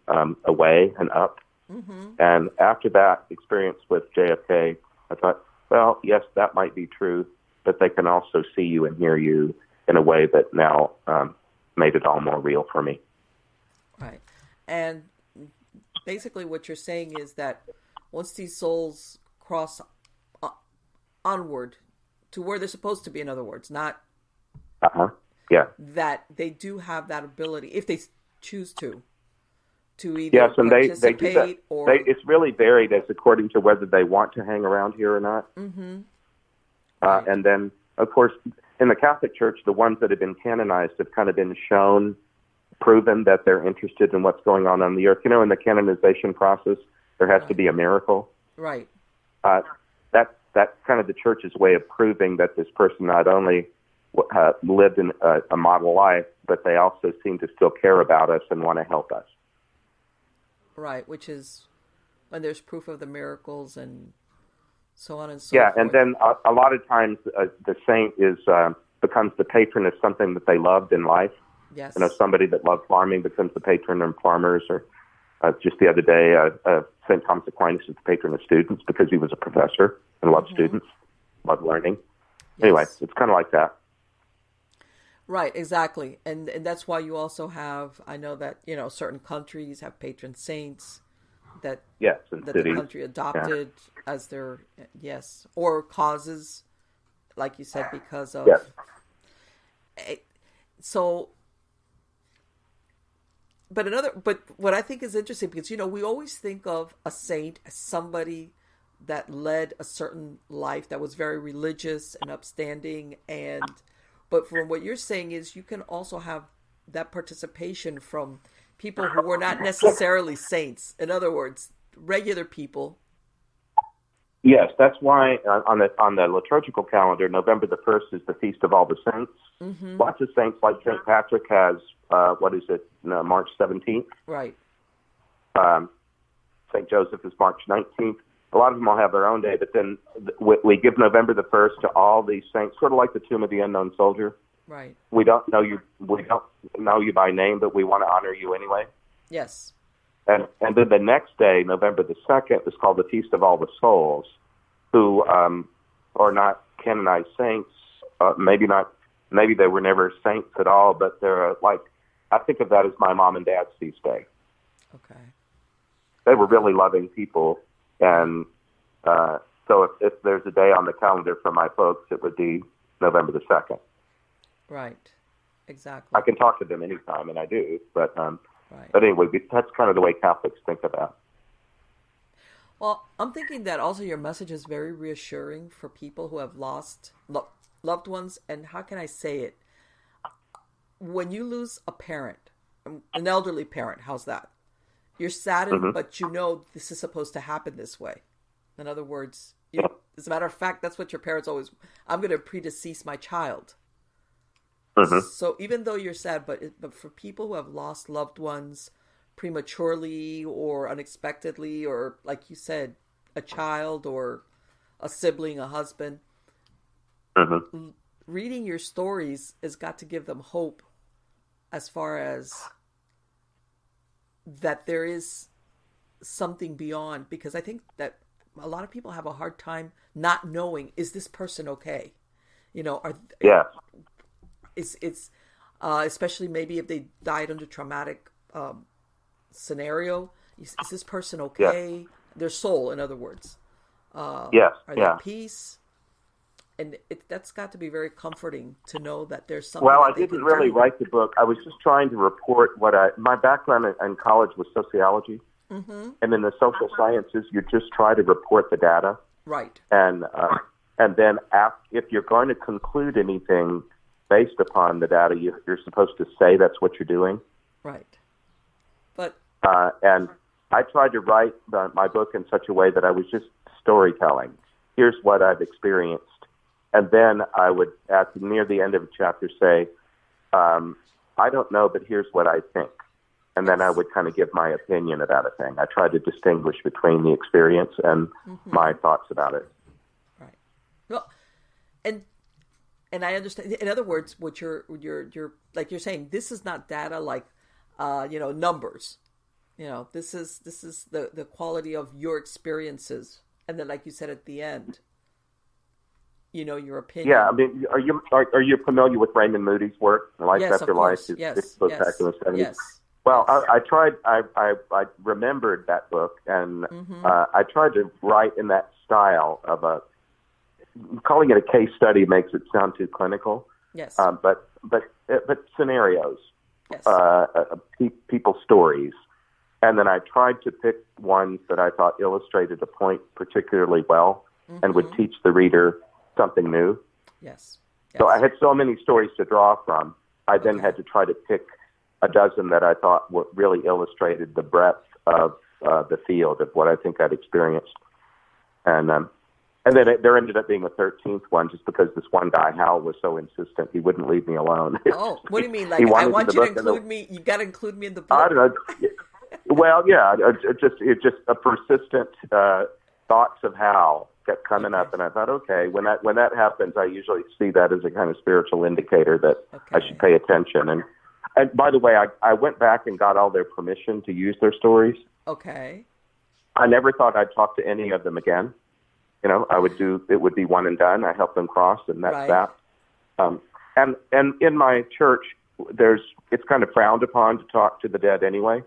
away and up. Mm-hmm. And after that experience with JFK, I thought, well, yes, that might be true, but they can also see you and hear you in a way that now made it all more real for me. Right. And basically what you're saying is that once these souls cross onward to where they're supposed to be, in other words, not that they do have that ability, if they choose to either participate they do that. Or... it's really varied as according to whether they want to hang around here or not. Mm-hmm. Right. And then, of course, in the Catholic Church, the ones that have been canonized have kind of been proven that they're interested in what's going on the earth. In the canonization process, there has to be a miracle. Right. That's kind of the Church's way of proving that this person not only lived in a model life, but they also seem to still care about us and want to help us. Right, which is when there's proof of the miracles and so on and so forth. Yeah, and then a lot of times the saint becomes the patron of something that they loved in life. Yes. Somebody that loved farming becomes the patron of farmers, or just the other day, St. Thomas Aquinas is the patron of students because he was a professor and loved students, loved learning. Yes. Anyway, it's kind of like that. Right, exactly. And that's why you also have, I know that, certain countries have patron saints that the country adopted as their, or causes, like you said, because of. Yes. So, but what I think is interesting, because, we always think of a saint as somebody that led a certain life that was very religious and upstanding, but from what you're saying is you can also have that participation from people who were not necessarily saints. In other words, regular people. Yes, that's why on the liturgical calendar, November the 1st is the Feast of All the Saints. Mm-hmm. Lots of saints, like St. Patrick has, March 17th. Right. St. Joseph is March 19th. A lot of them all have their own day, but then we give November the 1st to all these saints, sort of like the Tomb of the Unknown Soldier. Right. We don't know you. We don't know you by name, but we want to honor you anyway. Yes. And then the next day, November the 2nd, is called the Feast of All the Souls, who are not canonized saints. Maybe not. Maybe they were never saints at all. But they're like, I think of that as my mom and dad's feast day. Okay. They were really loving people, and so if there's a day on the calendar for my folks, it would be November the 2nd. Right. Exactly. I can talk to them anytime, and I do. But right. But anyway, that's kind of the way Catholics think about. Well, I'm thinking that also your message is very reassuring for people who have lost loved ones. And how can I say it? When you lose a parent, an elderly parent, how's that? You're saddened, but you know this is supposed to happen this way. In other words, as a matter of fact, that's what your parents always, I'm going to predecease my child. So even though you're sad, but for people who have lost loved ones prematurely or unexpectedly, or like you said, a child or a sibling, a husband, reading your stories has got to give them hope as far as that there is something beyond, because I think that a lot of people have a hard time not knowing, is this person okay? You know, it's especially maybe if they died under traumatic scenario. Is this person okay? Yes. Their soul, in other words. Are they at peace? And that's got to be very comforting to know that there's something. Well, I didn't really write the book. I was just trying to report my background in college was sociology, and in the social sciences, you just try to report the data. Right. And then if you're going to conclude anything based upon the data, you're supposed to say that's what you're doing. Right. But and I tried to write my book in such a way that I was just storytelling. Here's what I've experienced. And then I would, near the end of a chapter, say, I don't know, but here's what I think. And then I would kind of give my opinion about a thing. I tried to distinguish between the experience and my thoughts about it. Right. Well, and I understand. In other words, what you're like you're saying, this is not data like, numbers. This is the quality of your experiences. And then, like you said at the end, your opinion. Yeah, I mean, are you familiar with Raymond Moody's work, Life After Life? His book back in the 70s. Yes. Well, I tried. I remembered that book, and I tried to write in that style of calling it a case study makes it sound too clinical. Yes. But scenarios. Yes. People's stories, and then I tried to pick ones that I thought illustrated a point particularly well, and would teach the reader something new. Yes. So I had so many stories to draw from. I then had to try to pick a dozen that I thought really illustrated the breadth of the field of what I think I'd experienced. And then there ended up being a 13th one just because this one guy, Hal, was so insistent. He wouldn't leave me alone. Oh, what do you mean? Like, I want you to include me. You got to include me in the book. I don't know. Well, yeah, just a persistent thoughts of Hal kept coming up, and I thought, okay, when that happens, I usually see that as a kind of spiritual indicator that I should pay attention. And by the way, I went back and got all their permission to use their stories. Okay. I never thought I'd talk to any of them again. It would be one and done. I helped them cross, and that's that. And in my church, it's kind of frowned upon to talk to the dead anyway.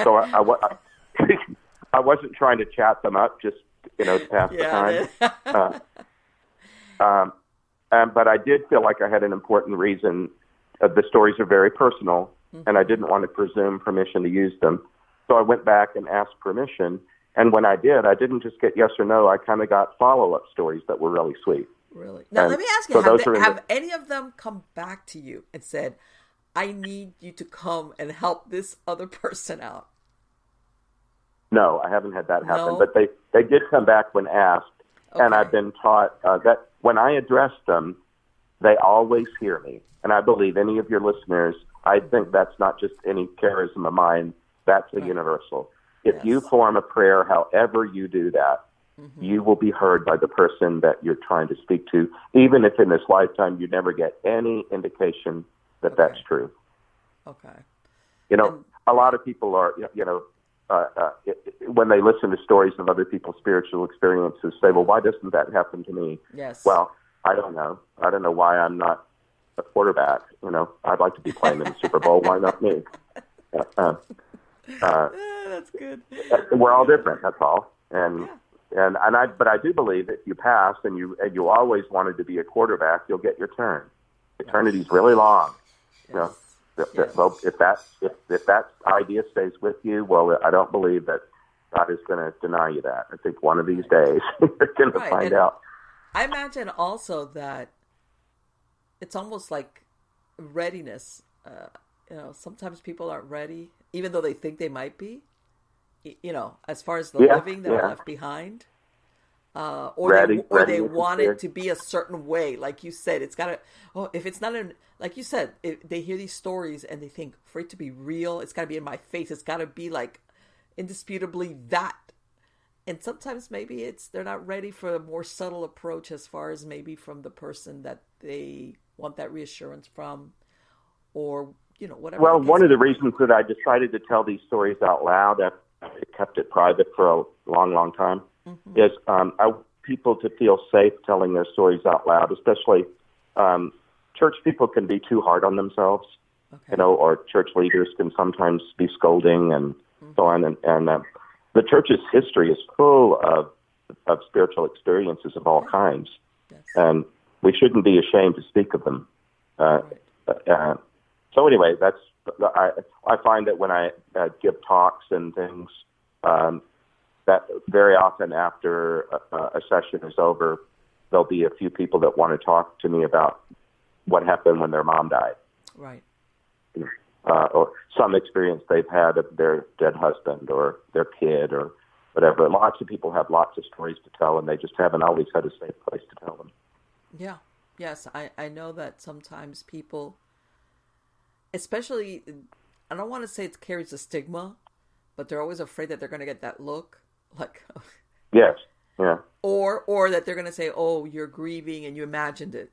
So I wasn't trying to chat them up, just to pass the time. But I did feel like I had an important reason. The stories are very personal, and I didn't want to presume permission to use them. So I went back and asked permission. And when I did, I didn't just get yes or no. I kind of got follow-up stories that were really sweet. Really? Now, let me ask you, have any of them come back to you and said, I need you to come and help this other person out? No, I haven't had that happen. No? But they did come back when asked. Okay. And I've been taught that when I address them, they always hear me. And I believe any of your listeners, I think that's not just any charism of mine. That's a universal. If you form a prayer, however you do that, you will be heard by the person that you're trying to speak to, even if in this lifetime you never get any indication that that's true. Okay. A lot of people are, when they listen to stories of other people's spiritual experiences, say, well, why doesn't that happen to me? Yes. Well, I don't know. I don't know why I'm not a quarterback. I'd like to be playing in the Super Bowl. Why not me? That's good. We're all different. That's all. But I do believe that if you pass and you always wanted to be a quarterback, you'll get your turn. Eternity's really long. Yes. Well, if that idea stays with you, well, I don't believe that God is going to deny you that. I think one of these days you're going to find out. I imagine also that it's almost like readiness. Sometimes people aren't ready, even though they think they might be. As far as the living that are left behind, or they want it to be a certain way. Like you said, it's got to. Oh, if it's not like you said, if they hear these stories and they think for it to be real, it's got to be in my face. It's got to be like indisputably that. And sometimes maybe they're not ready for a more subtle approach, as far as maybe from the person that they want that reassurance from, or whatever. Well, one of the reasons that I decided to tell these stories out loud, I kept it private for a long, long time, is I want people to feel safe telling their stories out loud, especially church people can be too hard on themselves, or church leaders can sometimes be scolding and so on. And the church's history is full of spiritual experiences of all kinds, and we shouldn't be ashamed to speak of them. So anyway, I find that when I give talks and things, that very often after a session is over, there'll be a few people that want to talk to me about what happened when their mom died. Right. Or some experience they've had of their dead husband or their kid or whatever. Lots of people have lots of stories to tell, and they just haven't always had a safe place to tell them. Yeah. Yes, I know that sometimes people, especially, I don't want to say it carries a stigma, but they're always afraid that they're going to get that look. Like, yes, yeah. Or that they're going to say, oh, you're grieving and you imagined it.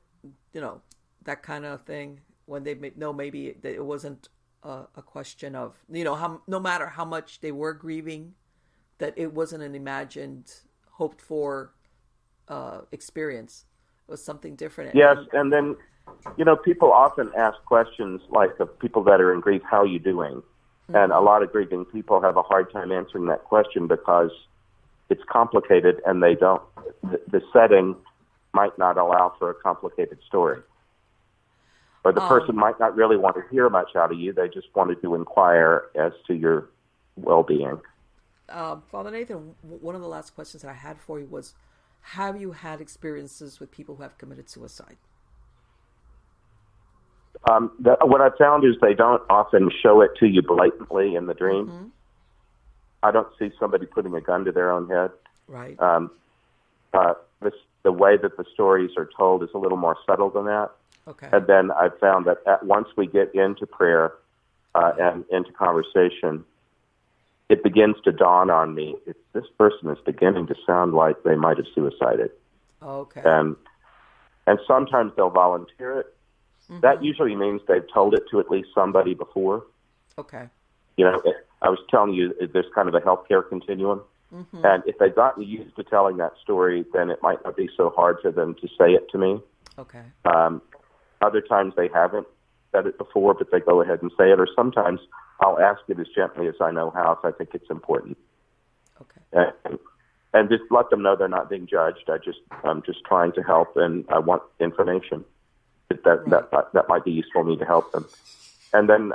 That kind of thing, when they know maybe that it wasn't a question of, no matter how much they were grieving, that it wasn't an imagined, hoped for experience. It was something different. Yes, and then, people often ask questions like of people that are in grief, how are you doing? Mm-hmm. And a lot of grieving people have a hard time answering that question because it's complicated and they don't, the setting might not allow for a complicated story. Or the person might not really want to hear much out of you. They just wanted to inquire as to your well-being. Father Nathan, one of the last questions that I had for you was, have you had experiences with people who have committed suicide? What I've found is they don't often show it to you blatantly in the dream. Mm-hmm. I don't see somebody putting a gun to their own head. Right. The way that the stories are told is a little more subtle than that. Okay. And then I've found that once we get into prayer and into conversation, it begins to dawn on me, this person is beginning to sound like they might have suicided. Okay. And sometimes they'll volunteer it. Mm-hmm. That usually means they've told it to at least somebody before. Okay. I was telling you, there's kind of a healthcare continuum. Mm-hmm. And if they've gotten used to telling that story, then it might not be so hard for them to say it to me. Okay. Other times they haven't said it before, but they go ahead and say it. Or sometimes I'll ask it as gently as I know how if I think it's important. Okay. And just let them know they're not being judged. I'm just trying to help, and I want information that might be useful to me to help them. And then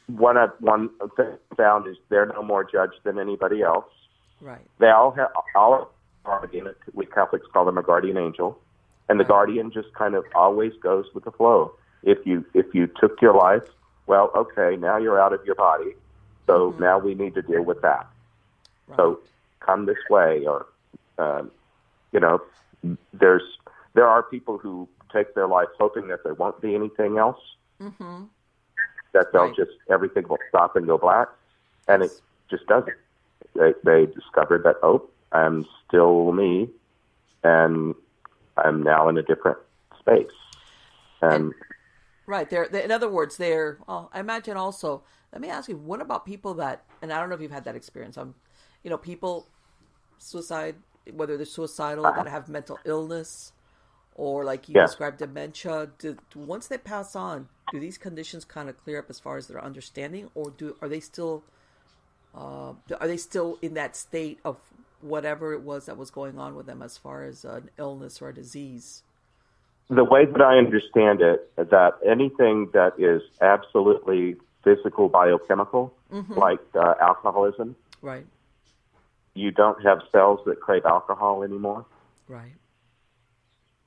one thing I found is they're no more judged than anybody else. Right. They all have a guardian. We Catholics call them a guardian angel, and the guardian just kind of always goes with the flow. If you took your life, well, okay, now you're out of your body, so now we need to deal with that. Right. So come this way, or there are people who take their life hoping that there won't be anything else. Mm-hmm. That they'll everything will stop and go black, and it just doesn't. they discovered that, oh, I'm still me, and I'm now in a different space. And right, they're in other words, well, I imagine also, let me ask you, what about people that, and I don't know if you've had that experience, people, suicide, whether they're suicidal, that have mental illness, or like you described, dementia, once they pass on, do these conditions kind of clear up as far as their understanding, or are they still in that state of whatever it was that was going on with them as far as an illness or a disease? The way that I understand it, that anything that is absolutely physical, biochemical, like alcoholism, right? You don't have cells that crave alcohol anymore, right?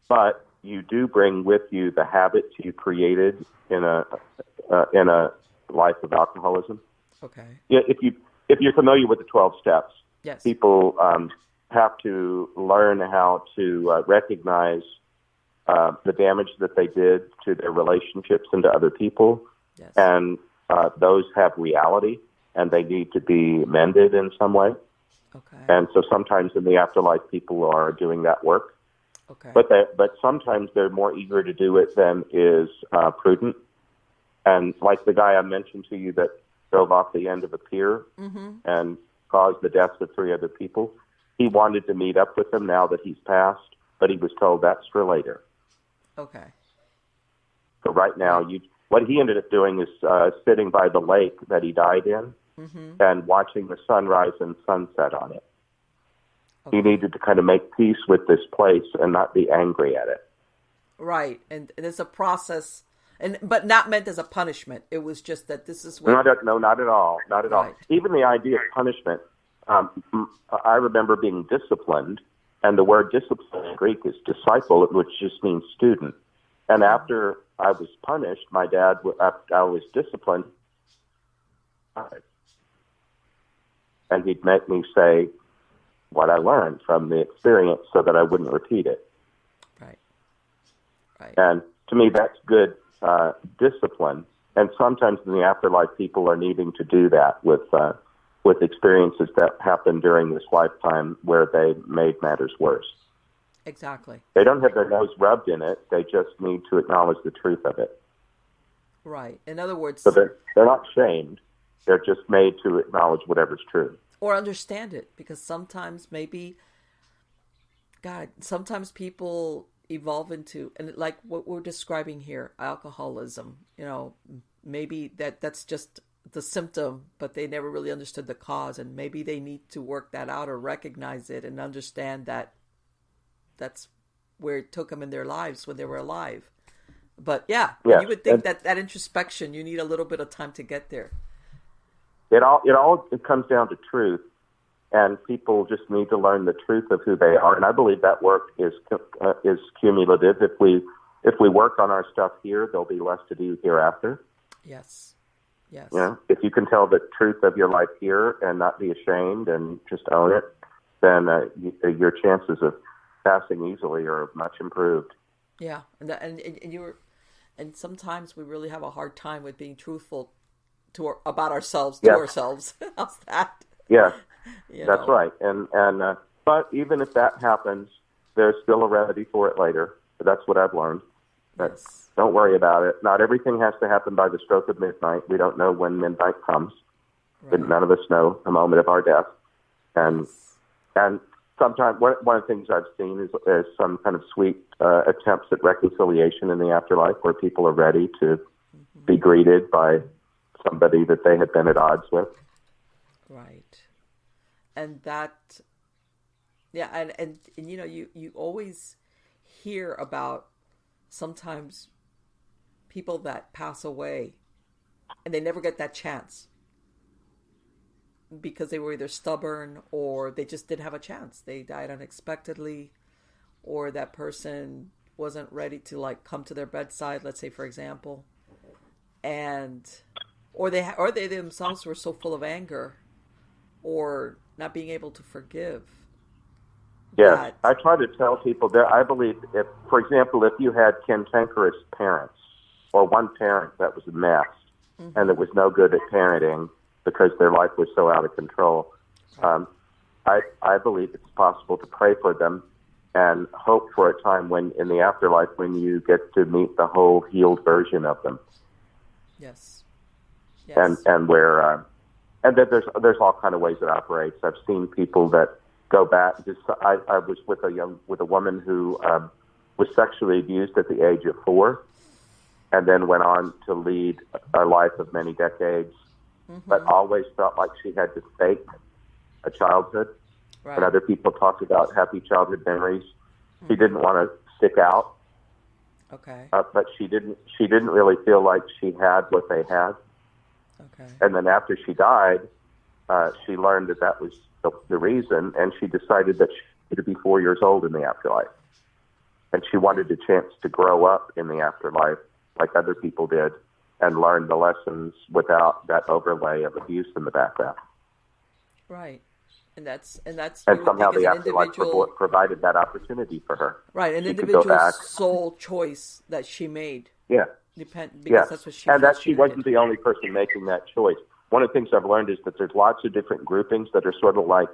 But you do bring with you the habits you created in a life of alcoholism. Okay. Yeah, if you're familiar with the 12 steps, yes, people have to learn how to recognize the damage that they did to their relationships and to other people, yes, and those have reality, and they need to be mended in some way. Okay. And so sometimes in the afterlife, people are doing that work. Okay. But sometimes they're more eager to do it than is prudent. And like the guy I mentioned to you that drove off the end of a pier and caused the deaths of 3 other people, he wanted to meet up with them now that he's passed, but he was told that's for later. Okay. So right now, what he ended up doing is sitting by the lake that he died in and watching the sunrise and sunset on it. Okay. He needed to kind of make peace with this place and not be angry at it. Right, and it's a process, but not meant as a punishment. It was just that this is what... No, not at all. Not at all. Even the idea of punishment, I remember being disciplined, and the word discipline in Greek is disciple, which just means student. And after I was punished, my dad, after I was disciplined, and he'd make me say what I learned from the experience so that I wouldn't repeat it. Right. Right. And to me, that's good discipline. And sometimes in the afterlife, people are needing to do that with experiences that happened during this lifetime where they made matters worse. Exactly. They don't have their nose rubbed in it. They just need to acknowledge the truth of it. Right. In other words... So they're not shamed. They're just made to acknowledge whatever's true. Or understand it. Because sometimes sometimes people evolve into, and like what we're describing here, alcoholism, maybe that's just the symptom, but they never really understood the cause. And maybe they need to work that out or recognize it and understand that that's where it took them in their lives when they were alive. But you would think that introspection, you need a little bit of time to get there. It comes down to truth, and people just need to learn the truth of who they are. And I believe that work is cumulative. If we work on our stuff here, there'll be less to do hereafter. Yes. Yes. If you can tell the truth of your life here and not be ashamed and just own it, then your chances of passing easily are much improved. Yeah, and sometimes we really have a hard time with being truthful about ourselves to ourselves. How's that? Yeah, that's right. And but even if that happens, there's still a remedy for it later. That's what I've learned. But don't worry about it. Not everything has to happen by the stroke of midnight. We don't know when midnight comes. Right. None of us know the moment of our death. And sometimes one of the things I've seen is some kind of sweet attempts at reconciliation in the afterlife where people are ready to be greeted by somebody that they had been at odds with. Right. And that, and you always hear about sometimes people that pass away and they never get that chance because they were either stubborn or they just didn't have a chance. They died unexpectedly, or that person wasn't ready to come to their bedside, let's say, for example, or they themselves were so full of anger or not being able to forgive. Yes, I try to tell people that I believe for example, if you had cantankerous parents or one parent that was a mess and that was no good at parenting because their life was so out of control, I believe it's possible to pray for them and hope for a time when, in the afterlife, when you get to meet the whole healed version of them. Yes. And where, and then there's all kind of ways it operates. I've seen people that go back. I was with a woman who was sexually abused at the age of 4, and then went on to lead a life of many decades, but always felt like she had to fake a childhood. Right. And other people talked about happy childhood memories. She didn't want to stick out. Okay. But she didn't really feel like she had what they had. Okay. And then after she died, she learned that was the reason, and she decided that she wanted to be 4 years old in the afterlife. And she wanted a chance to grow up in the afterlife like other people did and learn the lessons without that overlay of abuse in the background. Right. And somehow the afterlife provided that opportunity for her. Right, an individual soul choice that she made. Yeah. Because that's what she and that she wasn't the only person making that choice. One of the things I've learned is that there's lots of different groupings that are sort of like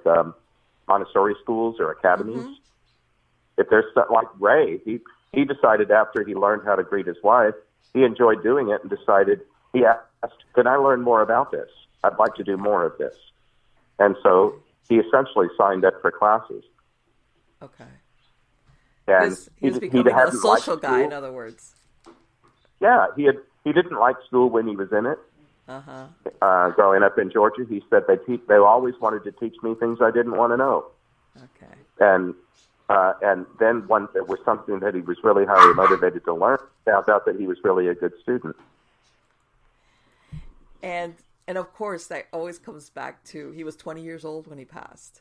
Montessori schools or academies. If there's like Ray, he decided after he learned how to greet his wife, he enjoyed doing it and decided, he asked, can I learn more about this? I'd like to do more of this. And so he essentially signed up for classes. Okay. And he was becoming a social guy, in other words. Yeah, he didn't like school when he was in it. Growing up in Georgia, he said they always wanted to teach me things I didn't want to know. Okay. And then when there was something that he was really highly motivated to learn, found out that he was really a good student. And of course, that always comes back to he was 20 years old when he passed.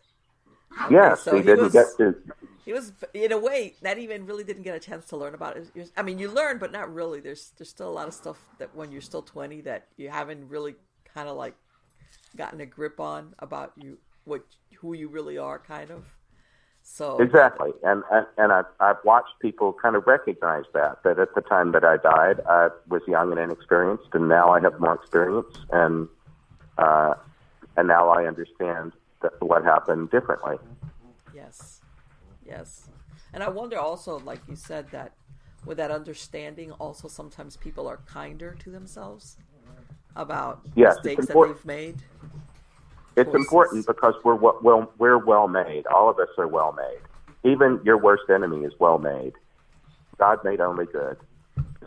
Okay, yes, so he didn't get to. He was, in a way, that even really didn't get a chance to learn about it. I mean, you learn, but not really. There's still a lot of stuff that when you're still 20 that you haven't really kind of like gotten a grip on about who you really are, kind of. So exactly, and I've watched people kind of recognize that at the time that I died, I was young and inexperienced, and now I have more experience, and now I understand what happened differently. Yes. And I wonder also, like you said, that with that understanding, also sometimes people are kinder to themselves about mistakes that they've made. It's important because we're well made. All of us are well made. Even your worst enemy is well made. God made only good.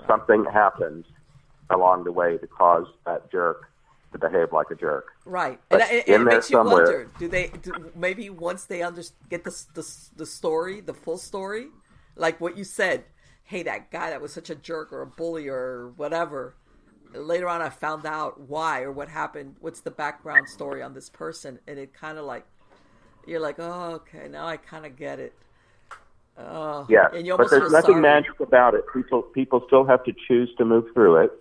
Something happened along the way to cause that jerk to behave like a jerk. Right. And it makes you wonder, maybe once they get the story, the full story, like what you said, hey, that guy that was such a jerk or a bully or whatever, later on I found out why or what happened, what's the background story on this person, and it kind of like, you're like, oh, okay, now I kind of get it. Yeah, and you but there's nothing magic about it. People still have to choose to move through it.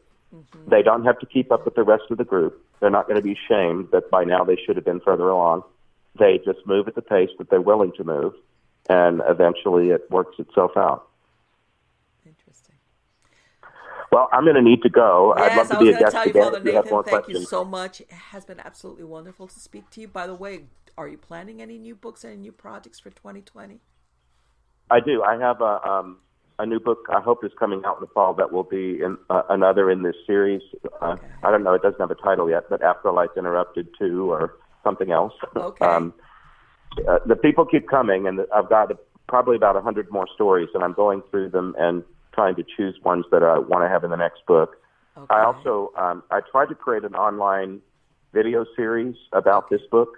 They don't have to keep up with the rest of the group. They're not going to be shamed that by now they should have been further along. They just move at the pace that they're willing to move, and eventually it works itself out. Interesting. Well, I'm going to need to go. Yes, I'd love to be a guest again. Father Nathan, thank you so much. It has been absolutely wonderful to speak to you. By the way, are you planning any new books, any new projects for 2020? I do. I have a new book I hope is coming out in the fall that will be another in this series. I don't know, it doesn't have a title yet, but Afterlife Interrupted 2 or something else. Okay. The people keep coming, and I've got probably about 100 more stories, and I'm going through them and trying to choose ones that I want to have in the next book. Okay. I also I tried to create an online video series about this book.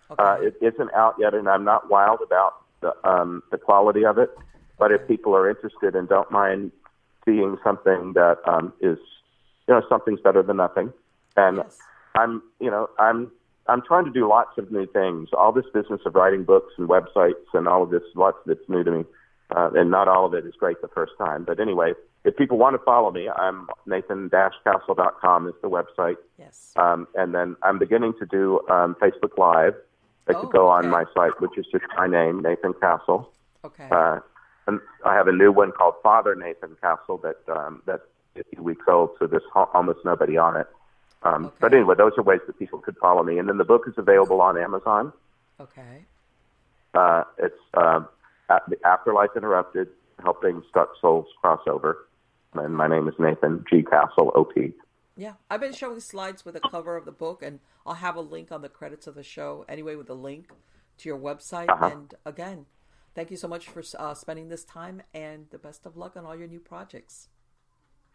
Okay. It isn't out yet, and I'm not wild about the quality of it. But if people are interested and don't mind seeing something that is, something's better than nothing, and yes. I'm trying to do lots of new things. All this business of writing books and websites and all of this, lots of it's new to me, and not all of it is great the first time. But anyway, if people want to follow me, I'm nathan-castle.com is the website. Yes. And then I'm beginning to do Facebook Live. They could go on my site, which is just my name, Nathan Castle. Okay. And I have a new one called Father Nathan Castle that's 50 weeks old, so there's almost nobody on it. But anyway, those are ways that people could follow me. And then the book is available on Amazon. Okay. It's the Afterlife Interrupted, Helping Stuck Souls Crossover. And my name is Nathan G. Castle, OP. Yeah, I've been showing slides with a cover of the book, and I'll have a link on the credits of the show anyway with a link to your website. Uh-huh. And again, thank you so much for spending this time, and the best of luck on all your new projects.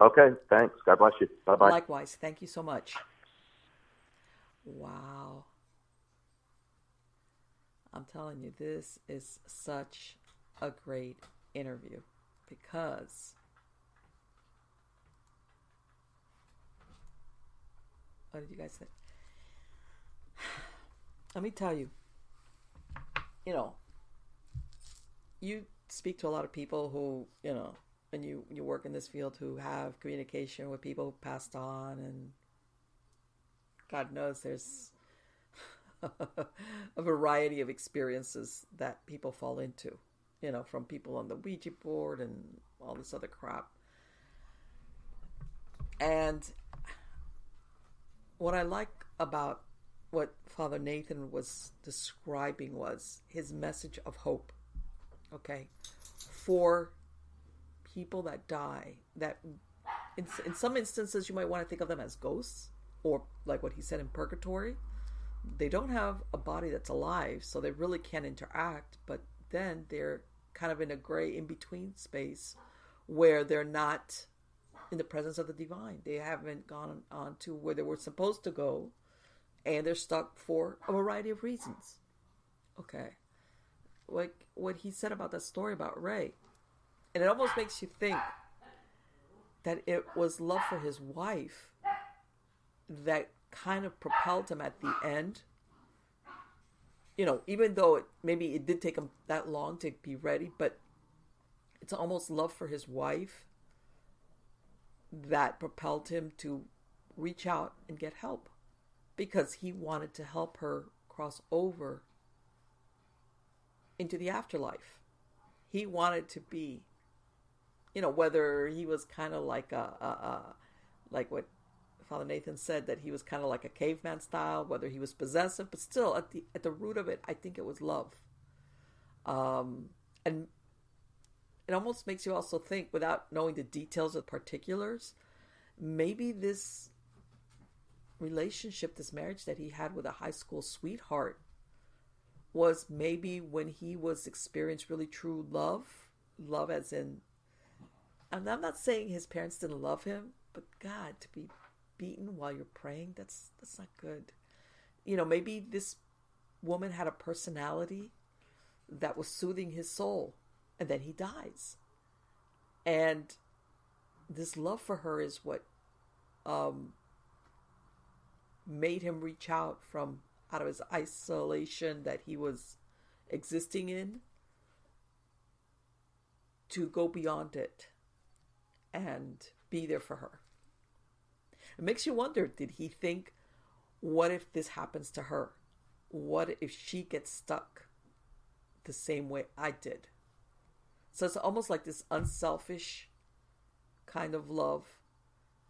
Okay, thanks. God bless you. Bye-bye. Likewise. Thank you so much. Wow. I'm telling you, this is such a great interview because what did you guys think? Let me tell you, you speak to a lot of people who, and you work in this field who have communication with people who passed on, and God knows there's a variety of experiences that people fall into, from people on the Ouija board and all this other crap. And what I like about what Father Nathan was describing was his message of hope, okay, for people that die, that in some instances you might want to think of them as ghosts, or like what he said in Purgatory, they don't have a body that's alive, so they really can't interact, but then they're kind of in a gray in-between space where they're not in the presence of the divine. They haven't gone on to where they were supposed to go, and they're stuck for a variety of reasons. Okay. Like what he said about that story about Ray. And it almost makes you think that it was love for his wife that kind of propelled him at the end. Even though maybe it did take him that long to be ready, but it's almost love for his wife that propelled him to reach out and get help, because he wanted to help her cross over into the afterlife. He wanted to be, whether he was kind of like like what Father Nathan said, that he was kind of like a caveman style, whether he was possessive, but still at the root of it, I think it was love. And it almost makes you also think, without knowing the details of particulars, maybe this relationship, this marriage that he had with a high school sweetheart, was maybe when he was experienced really true love as in, and I'm not saying his parents didn't love him, but God, to be beaten while you're praying, that's not good. Maybe this woman had a personality that was soothing his soul, and then he dies, and this love for her is what made him reach out of his isolation that he was existing in, to go beyond it and be there for her. It makes you wonder, did he think, what if this happens to her? What if she gets stuck the same way I did? So it's almost like this unselfish kind of love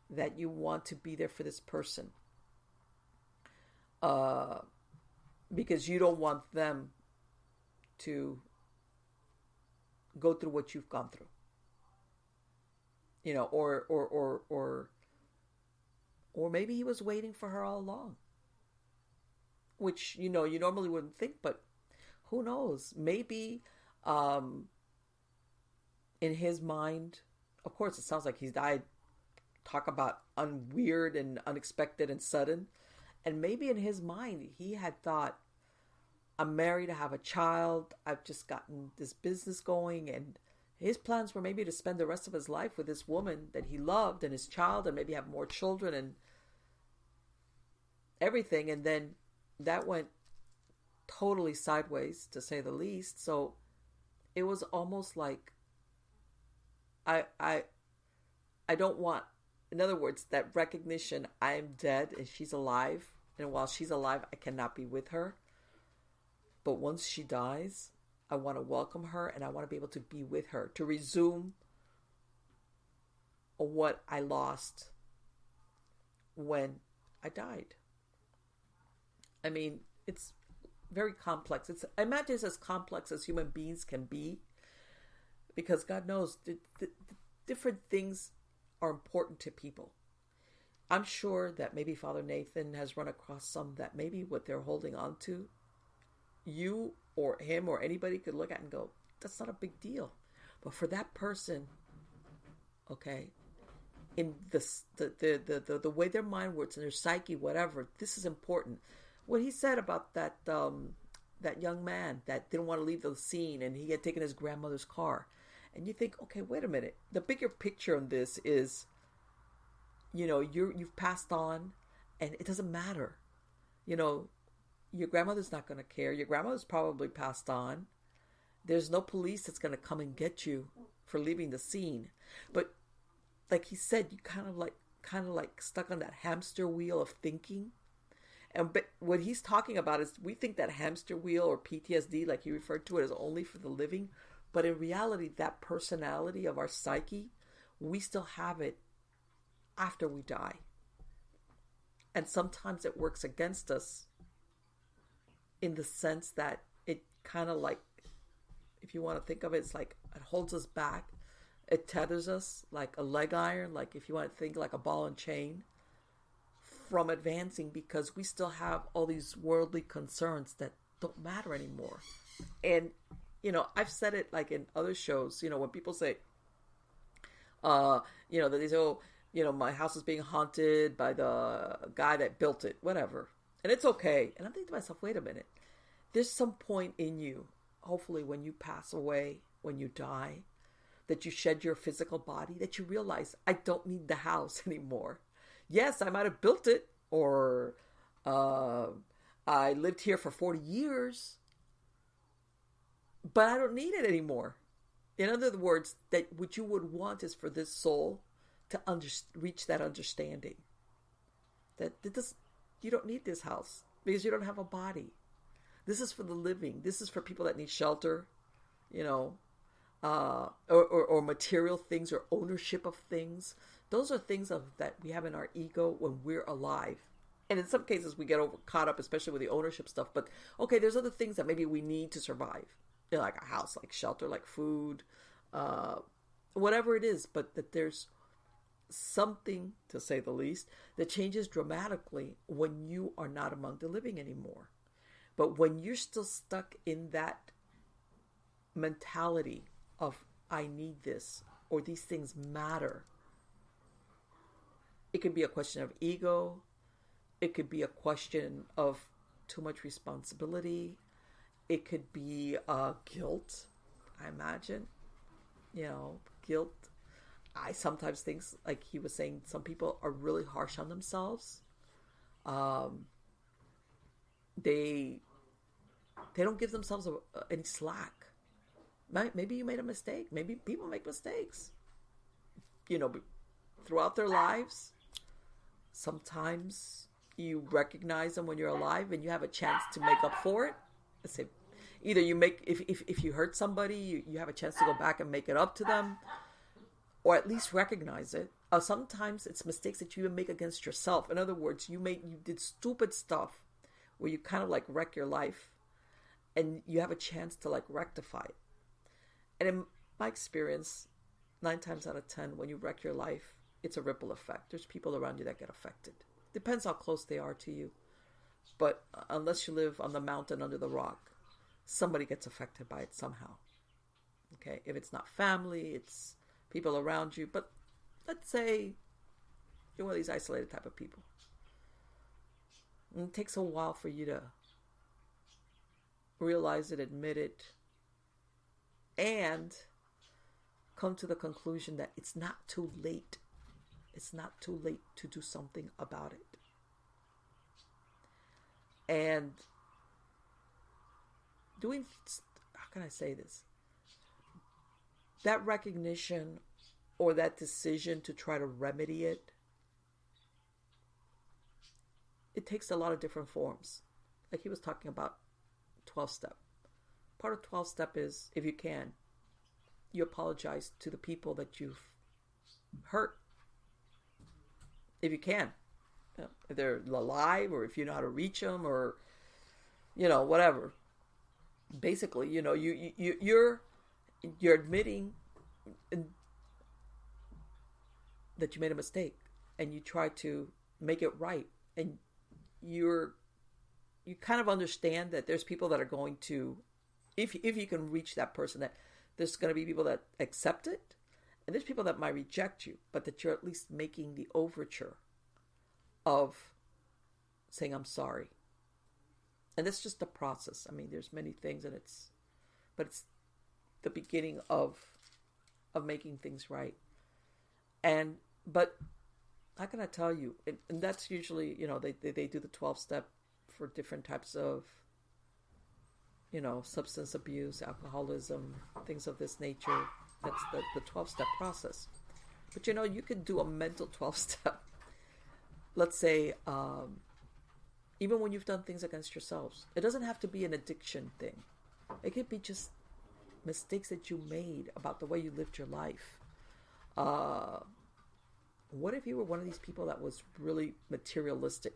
that you want to be there for this person. Because you don't want them to go through what you've gone through. Or maybe he was waiting for her all along. Which, you normally wouldn't think, but who knows? Maybe in his mind, of course, it sounds like he's died. Talk about weird and unexpected and sudden. And maybe in his mind, he had thought, I'm married, I have a child, I've just gotten this business going, and his plans were maybe to spend the rest of his life with this woman that he loved and his child, and maybe have more children and everything. And then that went totally sideways, to say the least. So it was almost like, I don't want, in other words, that recognition, I'm dead and she's alive, and while she's alive, I cannot be with her. But once she dies, I want to welcome her, and I want to be able to be with her, to resume what I lost when I died. I mean, it's very complex. I imagine it's as complex as human beings can be, because God knows the different things are important to people. I'm sure that maybe Father Nathan has run across some that maybe what they're holding on to, you or him or anybody could look at and go, that's not a big deal. But for that person, okay, in the way their mind works and their psyche, whatever, this is important. What he said about that young man that didn't want to leave the scene and he had taken his grandmother's car. And you think, okay, wait a minute. The bigger picture on this is, you've passed on and it doesn't matter. Your grandmother's not going to care. Your grandmother's probably passed on. There's no police that's going to come and get you for leaving the scene. But like he said, you kind of like stuck on that hamster wheel of thinking. But what he's talking about is we think that hamster wheel or PTSD, like he referred to it, is only for the living. But in reality, that personality of our psyche, we still have it after we die. And sometimes it works against us in the sense that it kind of like, if you want to think of it, it's like it holds us back. It tethers us like a leg iron, like if you want to think like a ball and chain, from advancing, because we still have all these worldly concerns that don't matter anymore. And I've said it like in other shows, when people say, that they say, my house is being haunted by the guy that built it, whatever. And it's okay. And I'm thinking to myself, wait a minute. There's some point in you, hopefully when you pass away, when you die, that you shed your physical body, that you realize, I don't need the house anymore. Yes, I might have built it, or I lived here for 40 years, but I don't need it anymore. In other words, that what you would want is for this soul to reach that understanding. That you don't need this house because you don't have a body. This is for the living. This is for people that need shelter, or material things or ownership of things. Those are things that we have in our ego when we're alive. And in some cases we get caught up, especially with the ownership stuff. But okay, there's other things that maybe we need to survive. Like a house, like shelter, like food, whatever it is. But that there's something, to say the least, that changes dramatically when you are not among the living anymore. But when you're still stuck in that mentality of, I need this, or these things matter, it could be a question of ego. It could be a question of too much responsibility. It could be guilt, I imagine. Guilt. I sometimes think, like he was saying, some people are really harsh on themselves. They don't give themselves any slack. Maybe you made a mistake. Maybe people make mistakes. Throughout their lives, sometimes you recognize them when you're alive and you have a chance to make up for it. Let's say, either you make, if you hurt somebody, you have a chance to go back and make it up to them, or at least recognize it. Sometimes it's mistakes that you even make against yourself. In other words, you did stupid stuff where you kind of like wreck your life, and you have a chance to like rectify it. And in my experience, 9 times out of 10, when you wreck your life, it's a ripple effect. There's people around you that get affected. Depends how close they are to you. But unless you live on the mountain under the rock, somebody gets affected by it somehow. Okay, if it's not family, it's people around you. But let's say you're one of these isolated type of people. And it takes a while for you to realize it, admit it, and come to the conclusion that it's not too late. It's not too late to do something about it. And how can I say this? That recognition or that decision to try to remedy it, it takes a lot of different forms. Like he was talking about 12-step. Part of 12-step is, if you can, you apologize to the people that you've hurt. If you can. If they're alive, or if you know how to reach them, or, whatever. Basically, you're admitting that you made a mistake, and you try to make it right, and you kind of understand that there's people that are going to, if you can reach that person, that there's going to be people that accept it, and there's people that might reject you, but that you're at least making the overture of saying, I'm sorry. And that's just the process. I mean, there's many things, but it's the beginning of making things right. But how can I tell you? And that's usually, they do the 12-step for different types of, substance abuse, alcoholism, things of this nature. That's the 12-step process. But, you could do a mental 12-step. Let's say, even when you've done things against yourselves. It doesn't have to be an addiction thing. It could be just mistakes that you made about the way you lived your life. What if you were one of these people that was really materialistic?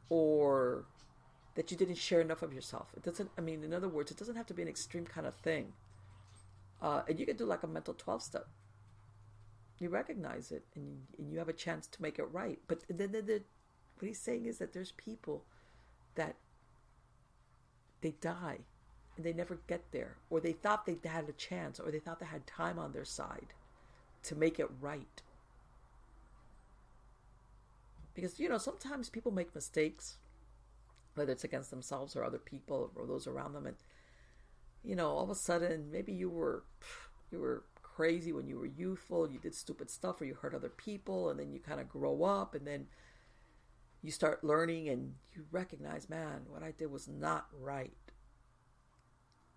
Or that you didn't share enough of yourself. It doesn't, in other words, it doesn't have to be an extreme kind of thing. And you could do like a mental 12-step. You recognize it, and you have a chance to make it right. But then what he's saying is that there's people that they die, and they never get there. Or they thought they had a chance, or they thought they had time on their side to make it right. Because, sometimes people make mistakes, whether it's against themselves or other people or those around them. And, all of a sudden, maybe you were crazy when you were youthful, you did stupid stuff, or you hurt other people, and then you kind of grow up, and then you start learning, and you recognize, man, what I did was not right.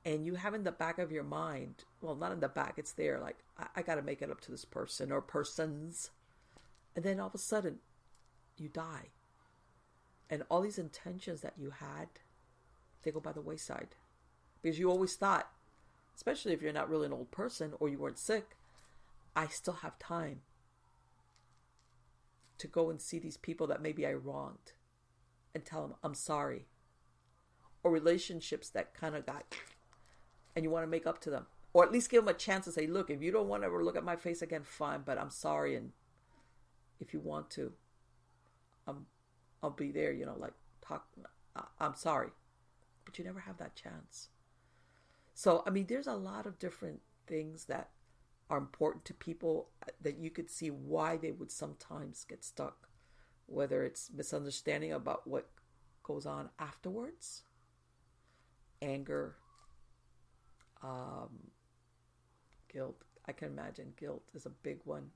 And you have in the back of your mind, well, not in the back, it's there, like, I got to make it up to this person or persons. And then all of a sudden, you die. And all these intentions that you had, they go by the wayside. Because you always thought, especially if you're not really an old person or you weren't sick, I still have time to go and see these people that maybe I wronged and tell them I'm sorry. Or relationships that kind of got, and you want to make up to them. Or at least give them a chance to say, look, if you don't want to ever look at my face again, fine, but I'm sorry. And if you want to, I'll be there, talk, I'm sorry. But you never have that chance. So, there's a lot of different things that are important to people that you could see why they would sometimes get stuck. Whether it's misunderstanding about what goes on afterwards, anger, guilt. I can imagine guilt is a big one.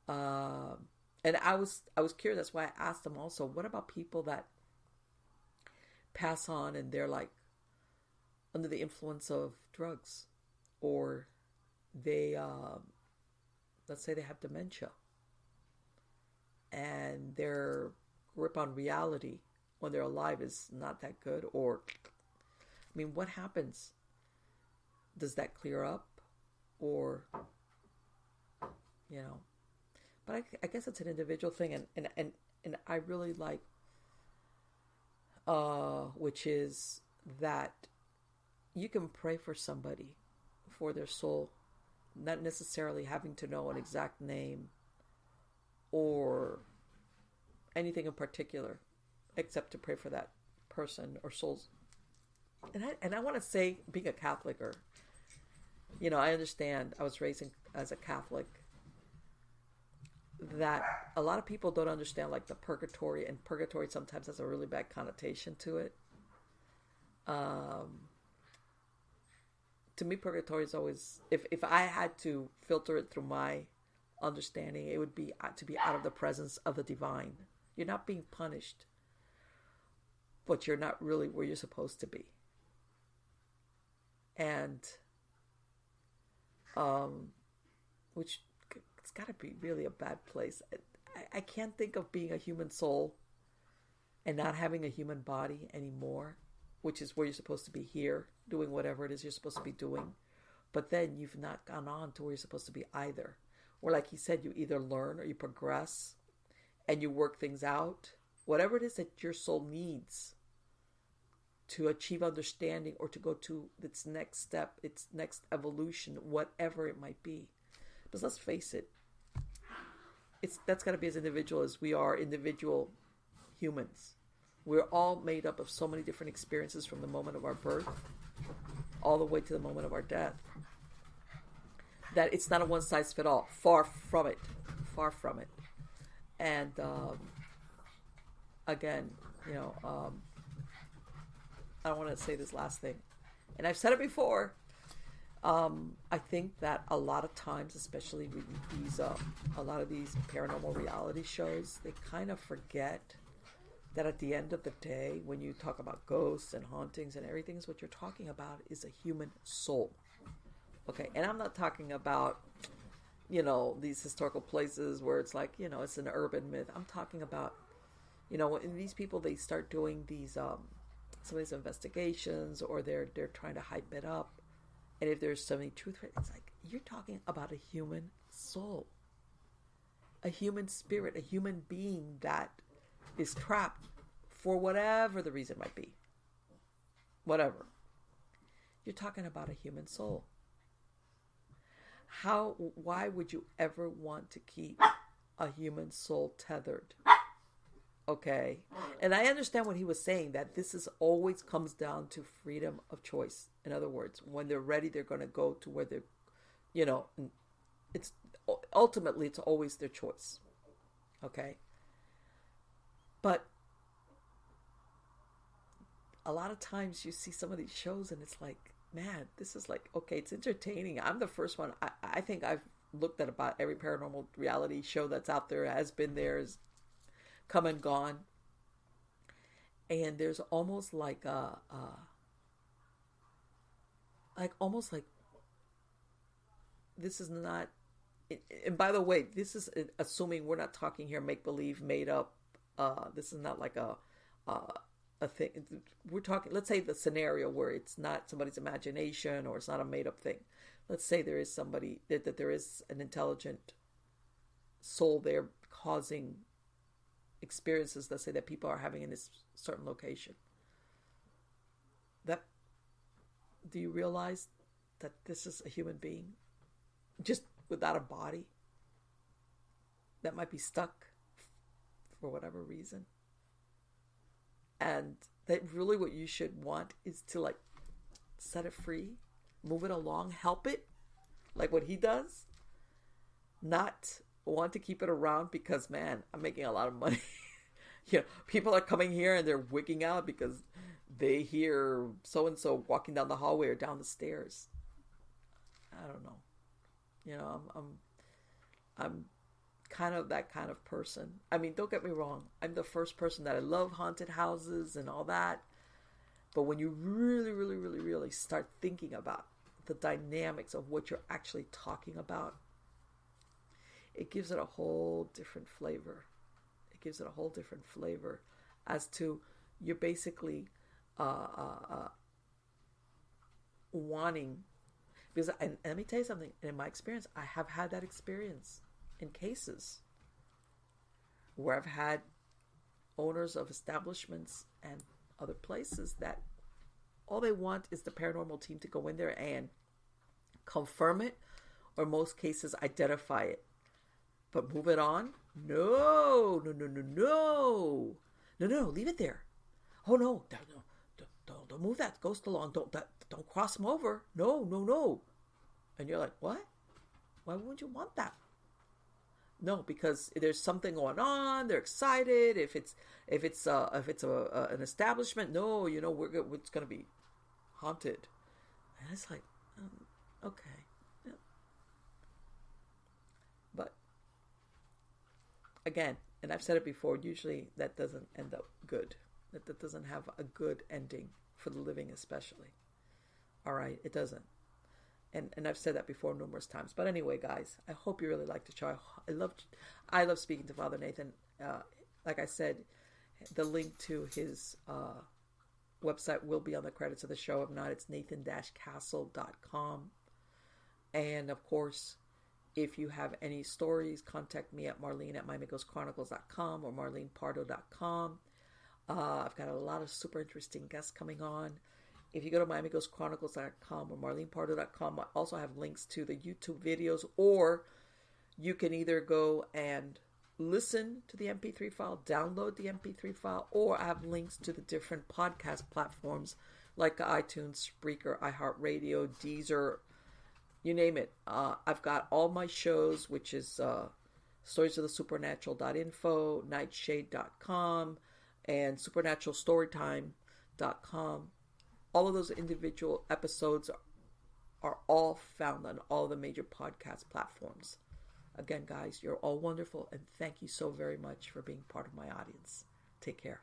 And I was curious. That's why I asked them also, what about people that pass on and they're like under the influence of drugs, or they, let's say they have dementia, and their grip on reality when they're alive is not that good, or, what happens? Does that clear up? Or, but I guess it's an individual thing, and I really like, which is that you can pray for somebody, for their soul, not necessarily having to know an exact name or anything in particular, except to pray for that person or souls. And I want to say, being a Catholic, or, I understand, I was raised as a Catholic, that a lot of people don't understand, like, the purgatory, and purgatory sometimes has a really bad connotation to it. To me, purgatory is always, if I had to filter it through my understanding, it would be to be out of the presence of the divine. You're not being punished, but you're not really where you're supposed to be. And, which, it's got to be really a bad place. I can't think of being a human soul and not having a human body anymore, which is where you're supposed to be here, doing whatever it is you're supposed to be doing. But then you've not gone on to where you're supposed to be either. Or like he said, you either learn or you progress and you work things out whatever it is that your soul needs to achieve understanding or to go to its next step, its next evolution, whatever it might be. Because let's face it, that's got to be as individual as we are individual humans. We're all made up of so many different experiences from the moment of our birth all the way to the moment of our death, that it's not a one-size-fits-all. Far from it. Far from it. And again, I don't want to say this last thing, and I've said it before. I think that a lot of times, especially with these, a lot of these paranormal reality shows, they kind of forget that at the end of the day, when you talk about ghosts and hauntings and everything, is what you're talking about is a human soul. Okay, and I'm not talking about, these historical places where it's like, it's an urban myth. I'm talking about, when these people, they start doing these, some of these investigations, or they're trying to hype it up. And if there's so many truth, it's like, you're talking about a human soul, a human spirit, a human being that is trapped for whatever the reason might be. Whatever. You're talking about a human soul. Why would you ever want to keep a human soul tethered? Okay. And I understand what he was saying, that this is always comes down to freedom of choice. In other words, when they're ready, they're going to go to where they're, it's ultimately, it's always their choice. Okay. But a lot of times you see some of these shows and it's like, man, this is like, okay, it's entertaining. I'm the first one. I think I've looked at about every paranormal reality show that's out there, has been there, has come and gone. And there's almost like almost like this is not, and by the way, this is assuming we're not talking here make-believe, made up. This is not like a thing. We're talking, let's say the scenario where it's not somebody's imagination or it's not a made-up thing. Let's say there is somebody, that there is an intelligent soul there causing experiences, let's say, that people are having in this certain location. That, do you realize that this is a human being just without a body that might be stuck for whatever reason? And that really what you should want is to like set it free, move it along, help it, like what he does. Not want to keep it around because, man, I'm making a lot of money. People are coming here and they're wigging out because they hear so-and-so walking down the hallway or down the stairs. I don't know. I'm kind of that kind of person. I mean, don't get me wrong. I'm the first person that I love haunted houses and all that. But when you really, really, really, really start thinking about the dynamics of what you're actually talking about, it gives it a whole different flavor. It gives it a whole different flavor as to you're basically wanting. Because, and let me tell you something, in my experience, I have had that experience in cases where I've had owners of establishments and other places that all they want is the paranormal team to go in there and confirm it, or in most cases identify it. But move it on? No, leave it there. Oh no, don't move that ghost along. Don't cross him over. No. And you're like, what? Why wouldn't you want that? No, because there's something going on. They're excited. If it's an establishment, no, it's gonna be haunted. And it's like, okay, yeah. But again, and I've said it before, usually that doesn't end up good. That doesn't have a good ending for the living, especially. All right, it doesn't. And I've said that before numerous times. But anyway, guys, I hope you really liked the show. I love speaking to Father Nathan. Like I said, the link to his website will be on the credits of the show. If not, it's nathan-castle.com. And of course, If you have any stories, contact me at marlene@miamigoschronicles.com or marlenepardo.com. I've got a lot of super interesting guests coming on. If you go to miamigoschronicles.com or marlenepardo.com, I also have links to the YouTube videos, or you can either go and listen to the MP3 file, download the MP3 file, or I have links to the different podcast platforms like iTunes, Spreaker, iHeartRadio, Deezer, you name it. I've got all my shows, which is storiesofthesupernatural.info, nightshade.com, and supernaturalstorytime.com. All of those individual episodes are all found on all the major podcast platforms. Again, guys, you're all wonderful, and thank you so very much for being part of my audience. Take care.